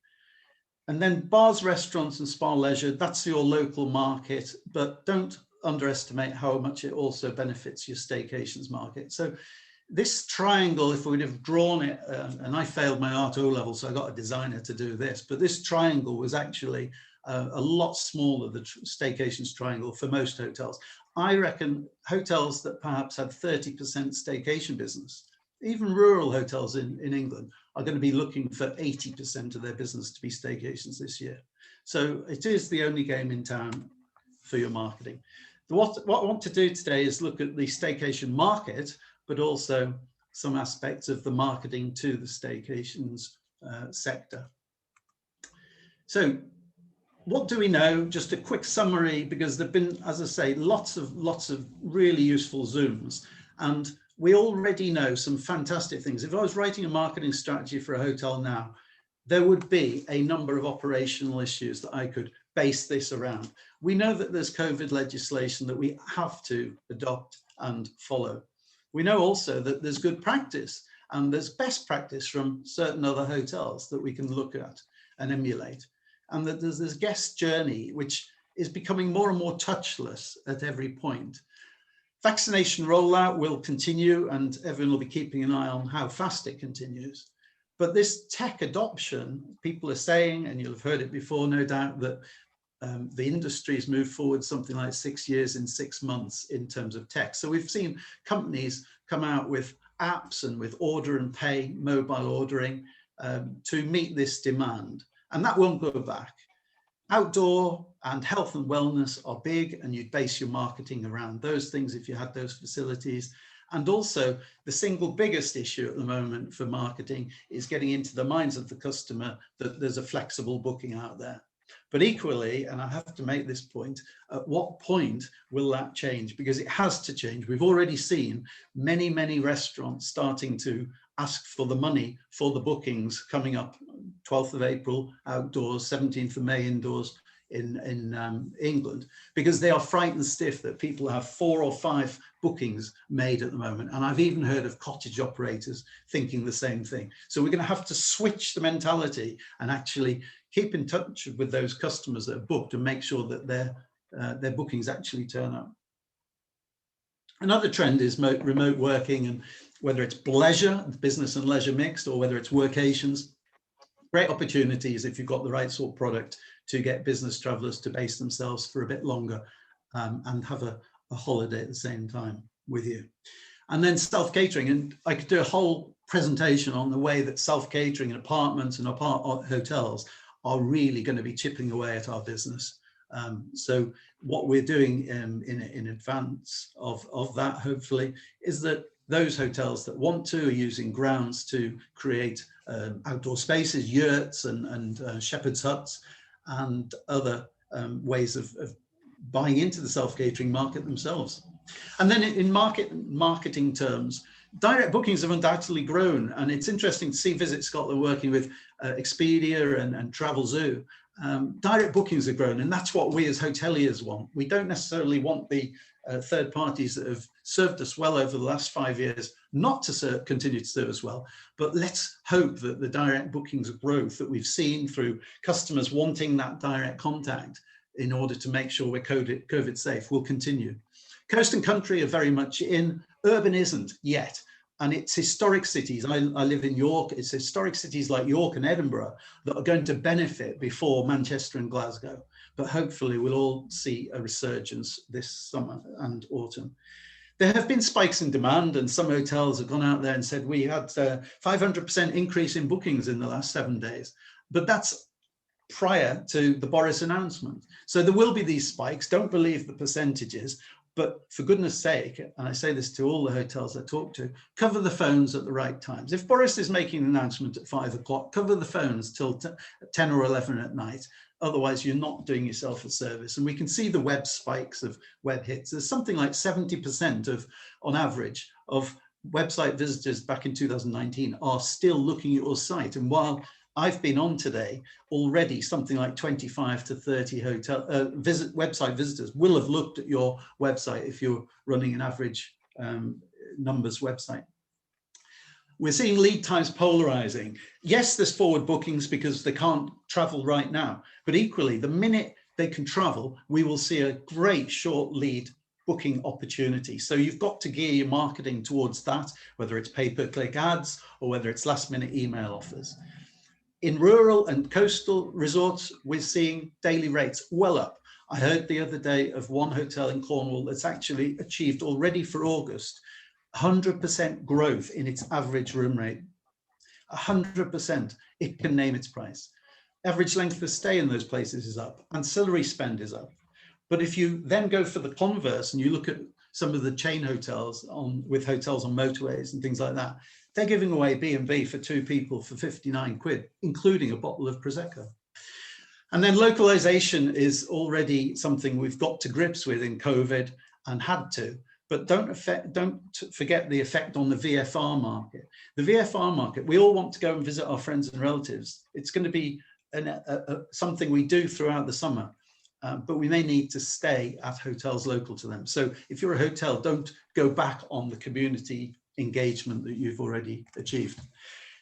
[SPEAKER 6] And then bars, restaurants, and spa leisure, that's your local market, but don't underestimate how much it also benefits your staycations market. So this triangle, if we'd have drawn it, and I failed my Art O level, so I got a designer to do this, but this triangle was actually a lot smaller, the staycations triangle for most hotels. I reckon hotels that perhaps had 30% staycation business, even rural hotels in England, are going to be looking for 80% of their business to be staycations this year. So it is the only game in town for your marketing. What I want to do today is look at the staycation market, but also some aspects of the marketing to the staycations sector. So what do we know? Just a quick summary, because there've been, as I say, lots of really useful Zooms, and we already know some fantastic things. If I was writing a marketing strategy for a hotel now, there would be a number of operational issues that I could base this around. We know that there's COVID legislation that we have to adopt and follow. We know also that there's good practice and there's best practice from certain other hotels that we can look at and emulate. And that there's this guest journey, which is becoming more and more touchless at every point. Vaccination rollout will continue and everyone will be keeping an eye on how fast it continues. But this tech adoption, people are saying, and you'll have heard it before, no doubt, that the industry's moved forward something like 6 years in 6 months in terms of tech. So we've seen companies come out with apps and with order and pay, mobile ordering to meet this demand. And that won't go back. Outdoor and health and wellness are big, and you'd base your marketing around those things if you had those facilities. And also the single biggest issue at the moment for marketing is getting into the minds of the customer that there's a flexible booking out there. But equally, and I have to make this point, at what point will that change? Because it has to change. We've already seen many, many restaurants starting to ask for the money for the bookings coming up 12th of April outdoors, 17th of May indoors in England, because they are frightened stiff that people have 4 or 5 bookings made at the moment. And I've even heard of cottage operators thinking the same thing. So we're going to have to switch the mentality and actually keep in touch with those customers that are booked and make sure that their bookings actually turn up. Another trend is remote working, and whether it's leisure, business and leisure mixed, or whether it's workations, great opportunities if you've got the right sort of product to get business travelers to base themselves for a bit longer and have a holiday at the same time with you. And then self-catering, and I could do a whole presentation on the way that self-catering in apartments and hotels are really going to be chipping away at our business. So what we're doing in advance of that, hopefully, is that those hotels that want to are using grounds to create outdoor spaces, yurts and shepherd's huts and other ways of buying into the self-catering market themselves. And then in marketing terms, direct bookings have undoubtedly grown, and it's interesting to see Visit Scotland working with Expedia and Travelzoo Direct bookings have grown, and that's what we as hoteliers want. We don't necessarily want the third parties that have served us well over the last 5 years not to continue to serve us well, but let's hope that the direct bookings growth that we've seen through customers wanting that direct contact in order to make sure we're COVID safe will continue. Coast and country are very much in, urban isn't yet. And it's historic cities. I live in York. It's historic cities like York and Edinburgh that are going to benefit before Manchester and Glasgow. But hopefully we'll all see a resurgence this summer and autumn. There have been spikes in demand, and some hotels have gone out there and said we had 500% increase in bookings in the last 7 days. But that's prior to the Boris announcement. So there will be these spikes. Don't believe the percentages. But for goodness sake, and I say this to all the hotels I talk to, cover the phones at the right times. If Boris is making an announcement at 5 o'clock, cover the phones till 10 or 11 at night. Otherwise, you're not doing yourself a service. And we can see the web spikes of web hits. There's something like 70% of, on average, of website visitors back in 2019 are still looking at your site. And while I've been on today, already something like 25 to 30 website visitors will have looked at your website if you're running an average numbers website. We're seeing lead times polarizing. Yes, there's forward bookings because they can't travel right now, but equally, the minute they can travel, we will see a great short lead booking opportunity. So you've got to gear your marketing towards that, whether it's pay-per-click ads or whether it's last-minute email offers. In rural and coastal resorts, we're seeing daily rates well up. I heard the other day of one hotel in Cornwall that's actually achieved already for August 100% growth in its average room rate. 100%. It can name its price. Average length of stay in those places is up. Ancillary spend is up. But if you then go for the converse and you look at some of the chain hotels with hotels on motorways and things like that, they're giving away B&B for 2 people for 59 quid, including a bottle of Prosecco. And then localization is already something we've got to grips with in COVID and had to, but don't forget the effect on the VFR market. The VFR market, we all want to go and visit our friends and relatives. It's going to be something we do throughout the summer. But we may need to stay at hotels local to them. So if you're a hotel, don't go back on the community engagement that you've already achieved.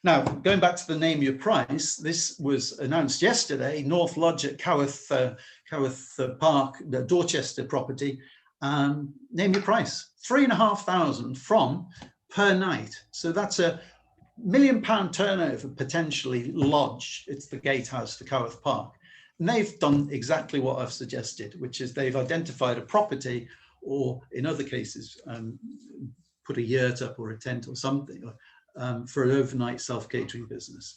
[SPEAKER 6] Now, going back to the name your price, this was announced yesterday, North Lodge at Coworth Park, the Dorchester property. Name your price, £3,500 from per night. So that's a £1 million turnover potentially lodge. It's the gatehouse for Coworth Park. And they've done exactly what I've suggested, which is they've identified a property, or in other cases, put a yurt up or a tent or something for an overnight self-catering business.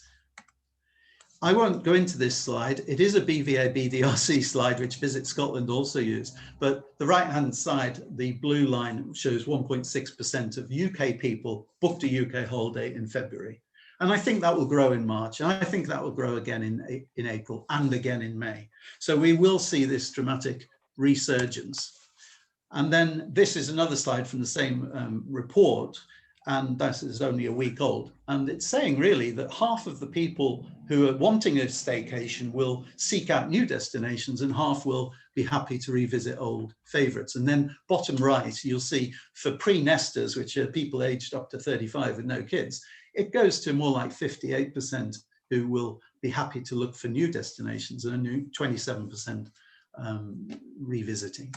[SPEAKER 6] I won't go into this slide. It is a BVA BDRC slide, which Visit Scotland also used. But the right-hand side, the blue line shows 1.6% of UK people booked a UK holiday in February. And I think that will grow in March. And I think that will grow again in April and again in May. So we will see this dramatic resurgence. And then this is another slide from the same report. And that is only a week old. And it's saying really that half of the people who are wanting a staycation will seek out new destinations and half will be happy to revisit old favorites. And then bottom right, you'll see for pre-nesters, which are people aged up to 35 with no kids, it goes to more like 58% who will be happy to look for new destinations and a new 27% revisiting.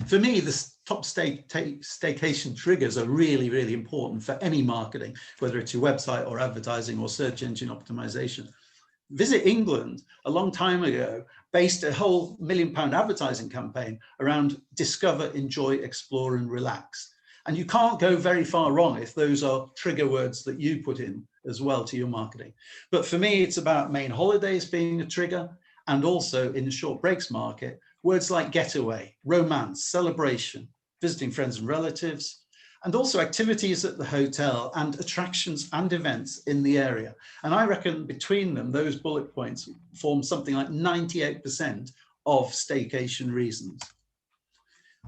[SPEAKER 6] For me, the top staycation triggers are really, really important for any marketing, whether it's your website or advertising or search engine optimization. Visit England a long time ago based a whole £1 million advertising campaign around discover, enjoy, explore, and relax. And you can't go very far wrong if those are trigger words that you put in as well to your marketing. But for me, it's about main holidays being a trigger, and also in the short breaks market, words like getaway, romance, celebration, visiting friends and relatives, and also activities at the hotel and attractions and events in the area. And I reckon between them, those bullet points form something like 98% of staycation reasons.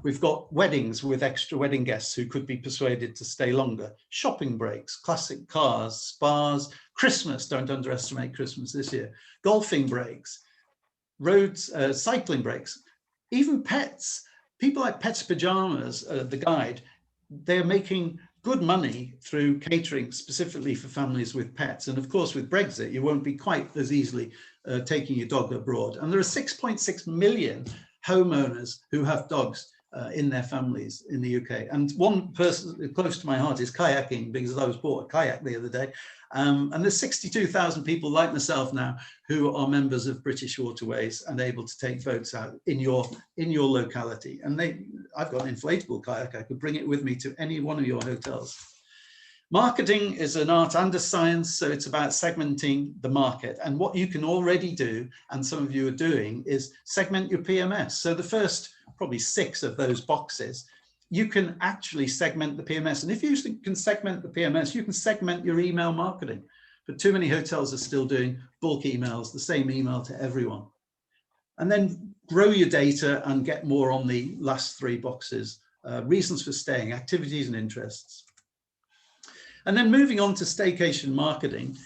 [SPEAKER 6] We've got weddings with extra wedding guests who could be persuaded to stay longer, shopping breaks, classic cars, spas, Christmas, don't underestimate Christmas this year, golfing breaks, roads, cycling breaks, even pets. People like Pets Pajamas, the guide, they're making good money through catering specifically for families with pets. And of course, with Brexit, you won't be quite as easily taking your dog abroad. And there are 6.6 million homeowners who have dogs in their families in the UK. And one person close to my heart is kayaking, because I was bought a kayak the other day. And there's 62,000 people like myself now who are members of British Waterways and able to take boats out in your locality. And I've got an inflatable kayak. I could bring it with me to any one of your hotels. Marketing is an art and a science, so it's about segmenting the market. And what you can already do, and some of you are doing, is segment your PMS. So the first probably 6 of those boxes, you can actually segment the PMS. And if you can segment the PMS, you can segment your email marketing. But too many hotels are still doing bulk emails, the same email to everyone. And then grow your data and get more on the last 3 boxes, reasons for staying, activities and interests. And then moving on to staycation marketing.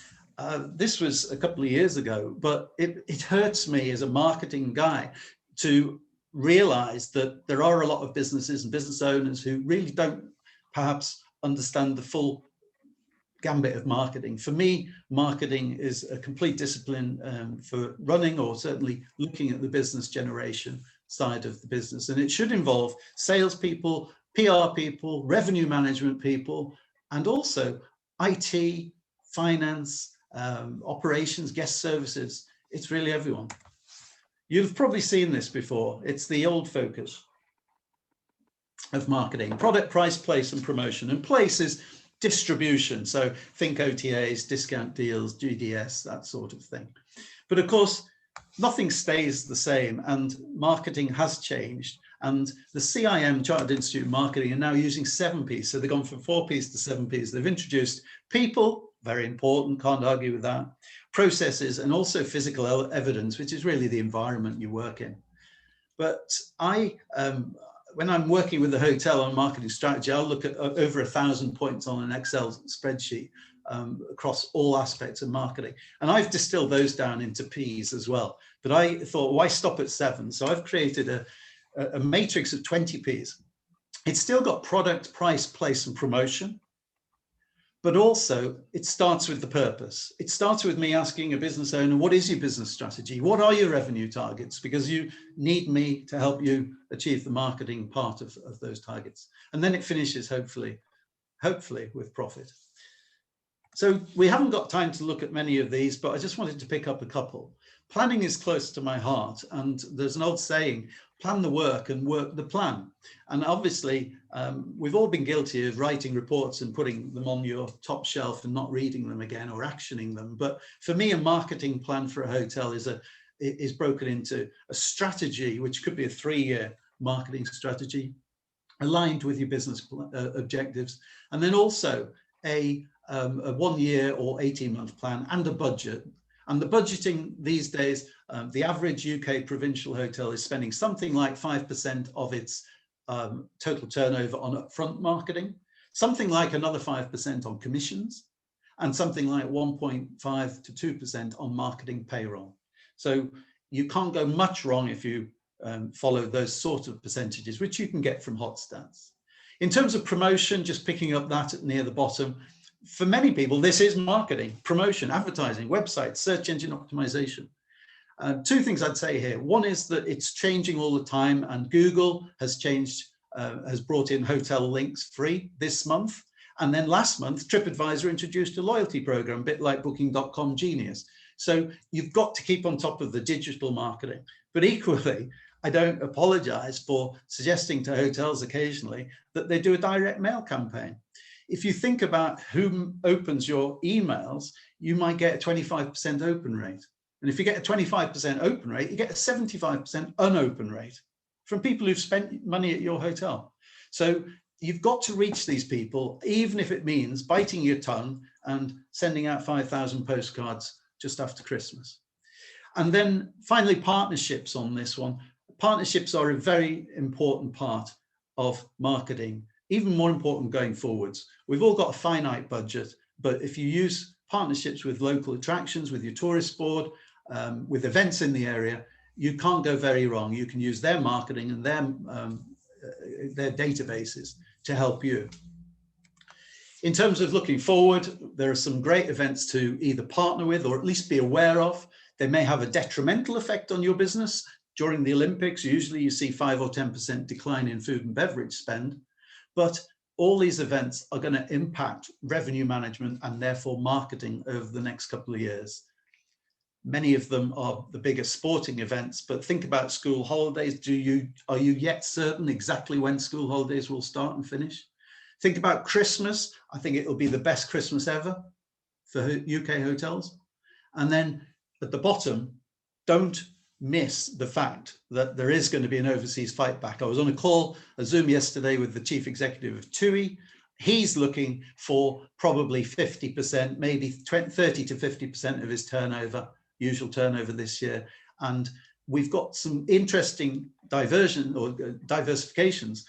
[SPEAKER 6] This was a couple of years ago, but it hurts me as a marketing guy to realize that there are a lot of businesses and business owners who really don't perhaps understand the full gambit of marketing. For me, marketing is a complete discipline for running, or certainly looking at the business generation side of the business. And it should involve salespeople, PR people, revenue management people, and also IT, finance, operations, guest services. It's really everyone. You've probably seen this before. It's the old focus of marketing: product, price, place, and promotion. And place is distribution. So think OTAs, discount deals, GDS, that sort of thing. But of course, nothing stays the same, and marketing has changed. And the CIM, Chartered Institute of Marketing, are now using 7 Ps. So they've gone from 4 Ps to 7 Ps. They've introduced people, very important, can't argue with that, processes, and also physical evidence, which is really the environment you work in. But when I'm working with a hotel on marketing strategy, I'll look at over 1,000 points on an Excel spreadsheet across all aspects of marketing. And I've distilled those down into Ps as well. But I thought, why stop at 7? So I've created a matrix of 20 Ps. It's still got product, price, place, and promotion. But also it starts with the purpose. It starts with me asking a business owner, what is your business strategy? What are your revenue targets? Because you need me to help you achieve the marketing part of those targets. And then it finishes, hopefully with profit. So we haven't got time to look at many of these, but I just wanted to pick up a couple. Planning is close to my heart, and there's an old saying, plan the work and work the plan. And obviously, we've all been guilty of writing reports and putting them on your top shelf and not reading them again or actioning them. But for me, a marketing plan for a hotel is broken into a strategy, which could be a 3-year marketing strategy aligned with your business objectives, and then also a 1-year or 18-month plan and a budget. And the budgeting these days, the average UK provincial hotel is spending something like 5% of its total turnover on upfront marketing, something like another 5% on commissions, and something like 1.5 to 2% on marketing payroll. So you can't go much wrong if you follow those sort of percentages, which you can get from Hotstats. In terms of promotion, just picking up that near the bottom, for many people, this is marketing, promotion, advertising, websites, search engine optimization. 2 things I'd say here. One is that it's changing all the time, and Google has brought in hotel links free this month. And then last month, Tripadvisor introduced a loyalty program, a bit like Booking.com Genius. So you've got to keep on top of the digital marketing. But equally, I don't apologize for suggesting to hotels occasionally that they do a direct mail campaign. If you think about who opens your emails, you might get a 25% open rate. And if you get a 25% open rate, you get a 75% unopen rate from people who've spent money at your hotel. So you've got to reach these people, even if it means biting your tongue and sending out 5,000 postcards just after Christmas. And then finally, partnerships on this one. Partnerships are a very important part of marketing, even more important going forwards. We've all got a finite budget, but if you use partnerships with local attractions, with your tourist board, with events in the area, you can't go very wrong. You can use their marketing and their databases to help you. In terms of looking forward, there are some great events to either partner with or at least be aware of. They may have a detrimental effect on your business. During the Olympics, usually you see 5 or 10% decline in food and beverage spend, but all these events are going to impact revenue management and therefore marketing over the next couple of years. Many of them are the biggest sporting events, but think about school holidays. Are you yet certain exactly when school holidays will start and finish? Think about Christmas. I think it will be the best Christmas ever for UK hotels. And then at the bottom, don't miss the fact that there is going to be an overseas fight back. I was on a Zoom yesterday with the chief executive of TUI. He's looking for probably 50%, maybe 30 to 50% of his turnover, usual turnover this year. And we've got some interesting diversifications.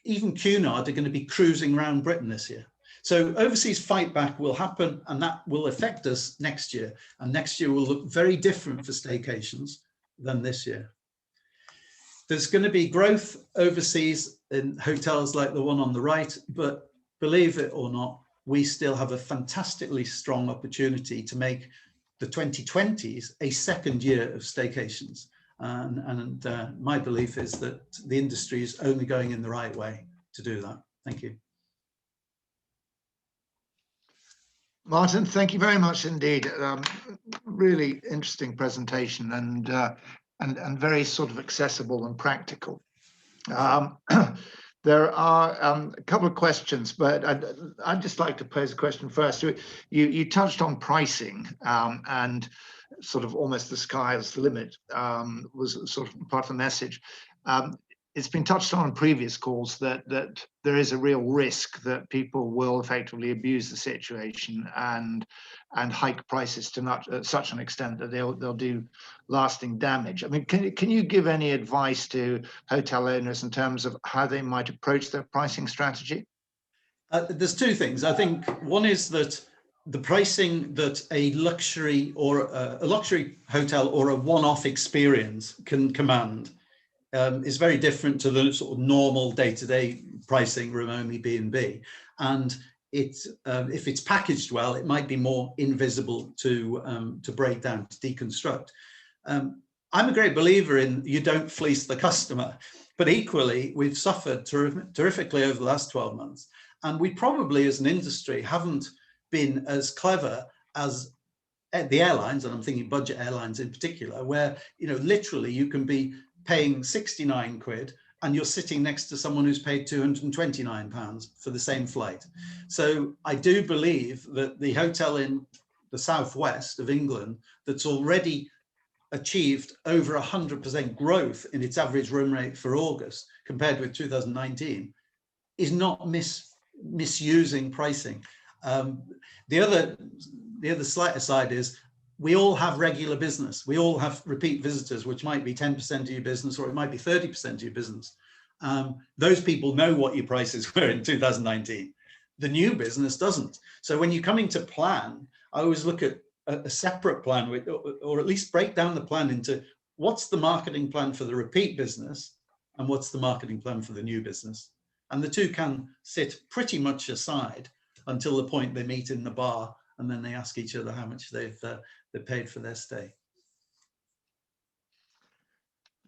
[SPEAKER 6] Even Cunard are going to be cruising around Britain this year. So overseas fight back will happen, and that will affect us next year. And next year will look very different for staycations than this year. There's going to be growth overseas in hotels like the one on the right, but believe it or not, we still have a fantastically strong opportunity to make the 2020s a second year of staycations. And my belief is that the industry is only going in the right way to do that. Thank you.
[SPEAKER 2] Martin, thank you very much indeed. Really interesting presentation and very sort of accessible and practical. There are a couple of questions, but I'd just like to pose a question first. You touched on pricing and sort of almost the sky is the limit was sort of part of the message. It's been touched on in previous calls that there is a real risk that people will effectively abuse the situation and hike prices to such an extent that they'll do lasting damage. I mean, can you give any advice to hotel owners in terms of how they might approach their pricing strategy?
[SPEAKER 6] There's two things. I think one is that the pricing that a luxury hotel or a one-off experience can command is very different to the sort of normal day-to-day pricing room only B&B, and if it's packaged well, it might be more invisible to break down, to deconstruct. I'm a great believer in you don't fleece the customer, but equally we've suffered terrifically over the last 12 months, and we probably as an industry haven't been as clever as the airlines, and I'm thinking budget airlines in particular, where literally you can be paying 69 quid and you're sitting next to someone who's paid 229 pounds for the same flight. So I do believe that the hotel in the southwest of England that's already achieved over 100% growth in its average room rate for August compared with 2019 is not misusing pricing. The other slight aside is we all have regular business. We all have repeat visitors, which might be 10% of your business, or it might be 30% of your business. Those people know what your prices were in 2019. The new business doesn't. So when you're coming to plan, I always look at a separate plan, or at least break down the plan into what's the marketing plan for the repeat business and what's the marketing plan for the new business. And the two can sit pretty much aside until the point they meet in the bar, and then they ask each other how much they've paid for their stay.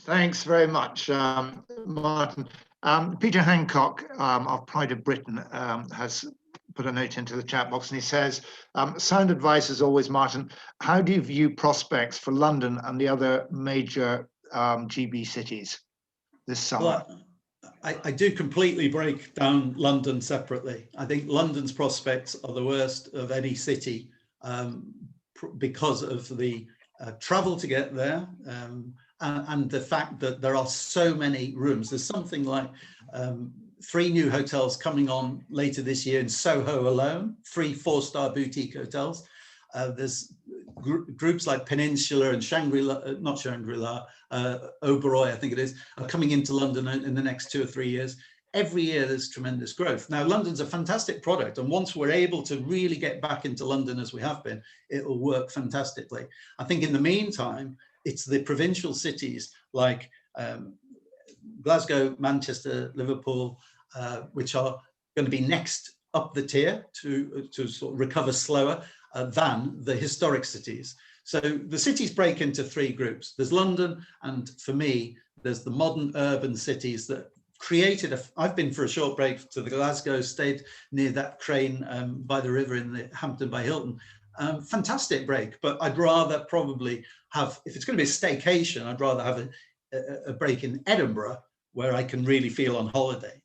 [SPEAKER 2] Thanks very much, Martin. Peter Hancock of Pride of Britain has put a note into the chat box, and he says, sound advice as always, Martin. How do you view prospects for London and the other major GB cities this summer?
[SPEAKER 6] Well, I do completely break down London separately. I think London's prospects are the worst of any city because of the travel to get there and the fact that there are so many rooms. There's something like 3 new hotels coming on later this year in Soho alone, 3 4-star boutique hotels. There's groups like Peninsula and Oberoi, I think it is, are coming into London in the next 2 or 3 years. Every year there's tremendous growth. Now, London's a fantastic product, and once we're able to really get back into London as we have been, it will work fantastically. I think in the meantime, It's the provincial cities like Glasgow, Manchester, Liverpool, which are going to be next up the tier to sort of recover slower than the historic cities. So the cities break into three groups. There's London, and for me, there's the modern urban cities that created I've been for a short break to the Glasgow, stayed near that crane by the river in the Hampton by Hilton. Fantastic break, but I'd rather probably have, if it's going to be a staycation, I'd rather have a break in Edinburgh where I can really feel on holiday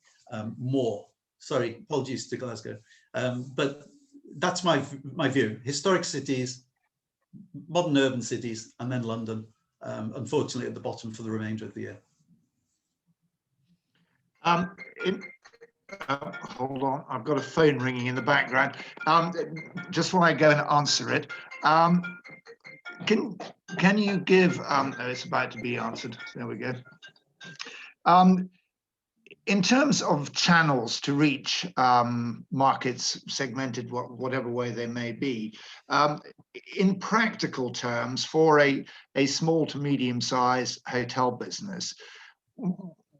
[SPEAKER 6] more. Sorry, apologies to Glasgow, but that's my view. Historic cities, modern urban cities, and then London, unfortunately at the bottom for the remainder of the year.
[SPEAKER 2] Hold on, I've got a phone ringing in the background. Just while I go and answer it, can you give, oh, it's about to be answered, there we go. In terms of channels to reach markets segmented, whatever way they may be, in practical terms, for a small to medium-sized hotel business,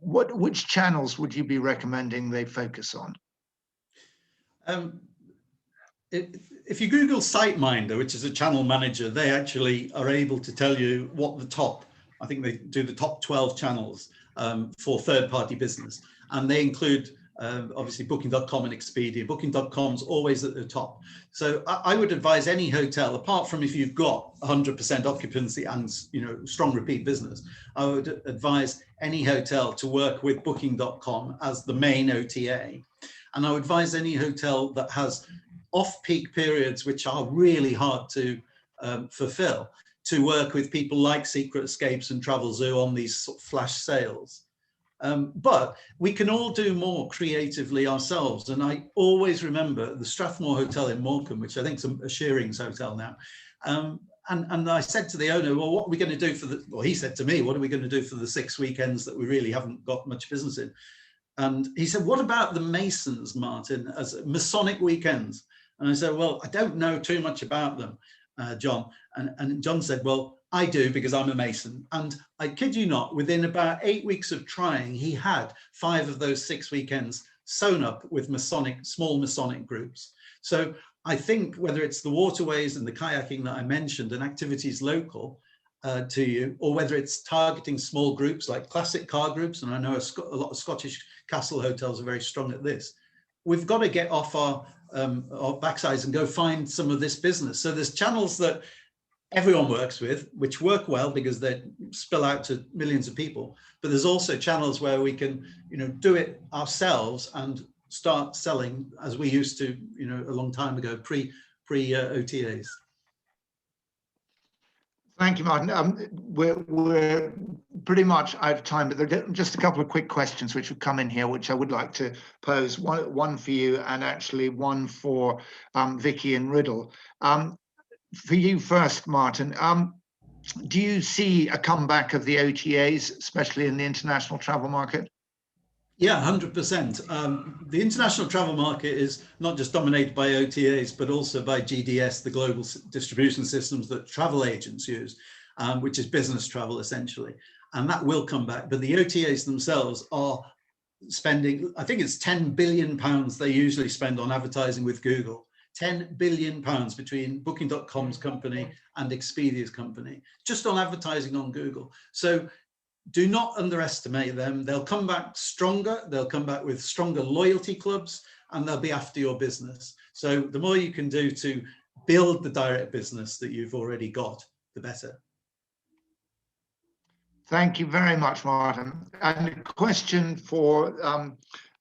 [SPEAKER 2] which channels would you be recommending they focus on?
[SPEAKER 6] If you Google SiteMinder, which is a channel manager, they actually are able to tell you what the top, I think they do the top 12 channels for third-party business. And they include obviously Booking.com and Expedia. Booking.com's always at the top. So I would advise any hotel, apart from if you've got 100% occupancy and strong repeat business, I would advise any hotel to work with Booking.com as the main OTA. And I would advise any hotel that has off-peak periods, which are really hard to fulfill, to work with people like Secret Escapes and Travelzoo on these sort of flash sales. But we can all do more creatively ourselves. And I always remember the Strathmore Hotel in Morecambe, which I think is a Shearing's hotel now. And I said to the owner, well, what are we going to do for the, well, he said to me, what are we going to do for the 6 weekends that we really haven't got much business in? And he said, what about the Masons, Martin, as Masonic weekends? And I said, well, I don't know too much about them, John. And John said, well, I do because I'm a Mason. And I kid you not, within about 8 weeks of trying, he had 5 of those 6 weekends sewn up with small Masonic groups. So I think whether it's the waterways and the kayaking that I mentioned and activities local to you, or whether it's targeting small groups like classic car groups, and I know a lot of Scottish castle hotels are very strong at this, we've got to get off our backsides and go find some of this business. So there's channels that everyone works with, which work well because they spill out to millions of people. But there's also channels where we can, do it ourselves and start selling as we used to, a long time ago, pre OTAs.
[SPEAKER 2] Thank you, Martin. We're pretty much out of time, but there are just a couple of quick questions which have come in here, which I would like to pose. One for you, and actually one for Vicki and Riddle. For you first, Martin, do you see a comeback of the OTAs, especially in the international travel market?
[SPEAKER 6] Yeah, 100%. The international travel market is not just dominated by OTAs, but also by GDS, the global distribution systems that travel agents use, which is business travel essentially. And that will come back. But the OTAs themselves are spending, I think it's £10 billion they usually spend on advertising with Google. £10 billion between Booking.com's company and Expedia's company, just on advertising on Google. So do not underestimate them. They'll come back stronger. They'll come back with stronger loyalty clubs, and they'll be after your business. So the more you can do to build the direct business that you've already got, the better.
[SPEAKER 2] Thank you very much, Martin. And a question for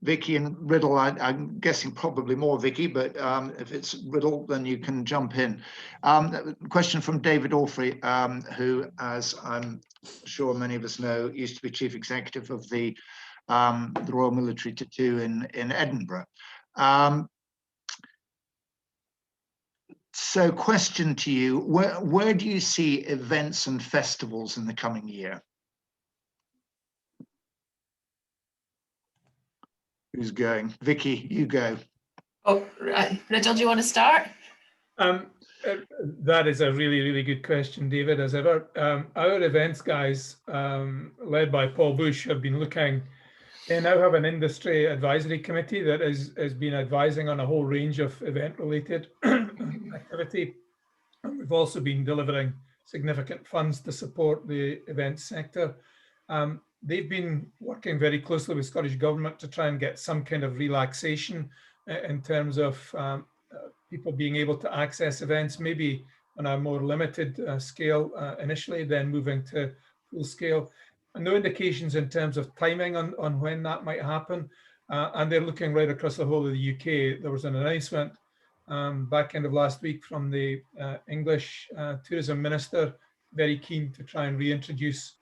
[SPEAKER 2] Vicki and Riddle. I'm guessing probably more Vicki, but if it's Riddle, then you can jump in. Question from David Orfrey, who, as I'm sure many of us know, used to be chief executive of the Royal Military Tattoo in Edinburgh. So question to you, where do you see events and festivals in the coming year? Who's going? Vicki, you go.
[SPEAKER 5] Oh, right. Riddle, do you want to start?
[SPEAKER 1] That is a really, really good question, David, as ever. Our events guys, led by Paul Bush, have been looking. They now have an industry advisory committee that has been advising on a whole range of event-related activity. And we've also been delivering significant funds to support the events sector. They've been working very closely with Scottish Government to try and get some kind of relaxation in terms of people being able to access events, maybe on a more limited scale initially, then moving to full scale. And no indications in terms of timing on when that might happen. And they're looking right across the whole of the UK. There was an announcement back end of last week from the English tourism minister, very keen to try and reintroduce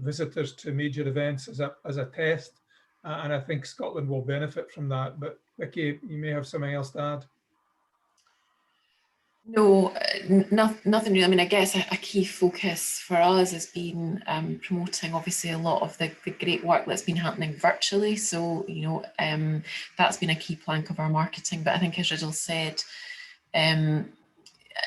[SPEAKER 1] visitors to major events as a test. And I think Scotland will benefit from that. But Vicki, you may have something else to add.
[SPEAKER 5] No, nothing really. I mean, I guess a key focus for us has been promoting, obviously, a lot of the great work that's been happening virtually. So, you know, that's been a key plank of our marketing. But I think, as Riddle said,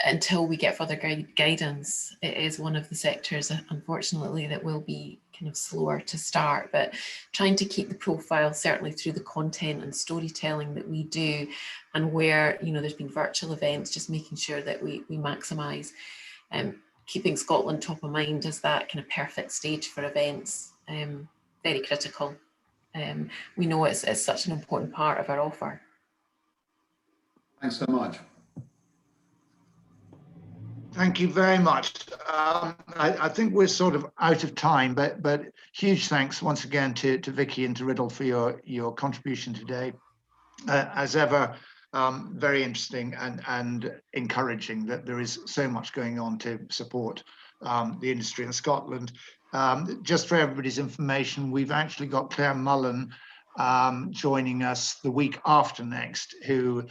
[SPEAKER 5] until we get further guidance, it is one of the sectors, unfortunately, that will be kind of slower to start. But trying to keep the profile, certainly through the content and storytelling that we do, and where, you know, there's been virtual events, just making sure that we maximise keeping Scotland top of mind as that kind of perfect stage for events. Very critical. We know it's such an important part of our offer.
[SPEAKER 6] Thanks so much.
[SPEAKER 2] Thank you very much. I think we're sort of out of time, but huge thanks once again to Vicki and to Riddle for your contribution today. As ever, very interesting and encouraging that there is so much going on to support the industry in Scotland. Just for everybody's information, we've actually got Claire Mullen joining us the week after next, who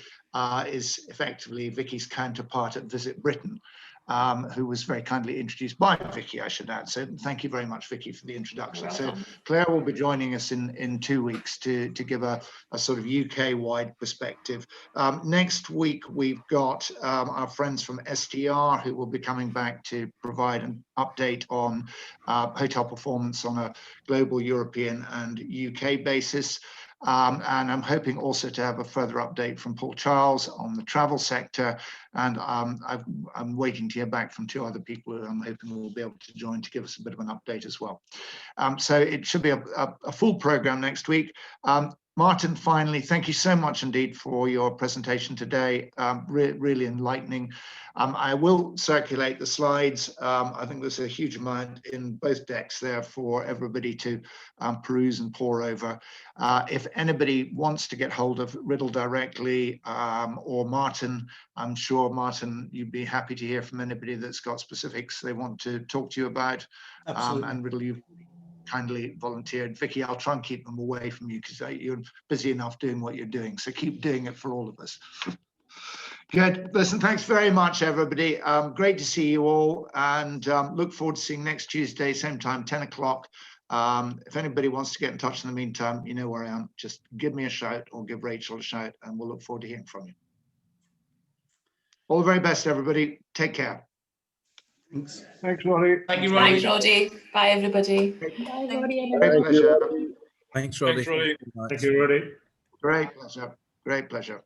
[SPEAKER 2] is effectively Vicki's counterpart at Visit Britain, who was very kindly introduced by Vicki, I should add. So thank you very much, Vicki, for the introduction. So Claire will be joining us in 2 weeks to give a sort of UK-wide perspective. Next week, we've got our friends from STR who will be coming back to provide an update on hotel performance on a global, European and UK basis. And I'm hoping also to have a further update from Paul Charles on the travel sector. And I'm waiting to hear back from 2 other people who I'm hoping will be able to join to give us a bit of an update as well. So it should be a full program next week. Martin, finally, thank you so much indeed for your presentation today. Really enlightening. I will circulate the slides. I think there's a huge amount in both decks there for everybody to peruse and pore over. If anybody wants to get hold of Riddle directly or Martin, I'm sure, Martin, you'd be happy to hear from anybody that's got specifics they want to talk to you about. And Riddle, you've kindly volunteered. Vicki, I'll try and keep them away from you because you're busy enough doing what you're doing. So keep doing it for all of us. Good. Listen, thanks very much, everybody. Great to see you all, and look forward to seeing next Tuesday, same time, 10 o'clock. If anybody wants to get in touch in the meantime, you know where I am. Just give me a shout or give Rachel a shout, and we'll look forward to hearing from you. All the very best, everybody. Take care.
[SPEAKER 6] Thanks.
[SPEAKER 3] Thanks, Roddy.
[SPEAKER 7] Thank you, Roddy.
[SPEAKER 5] Thanks, Roddy. Bye, everybody.
[SPEAKER 8] Bye, Roddy.
[SPEAKER 2] Great pleasure.
[SPEAKER 7] Thanks, Roddy.
[SPEAKER 3] Thank you, Roddy.
[SPEAKER 2] Great pleasure. Great pleasure.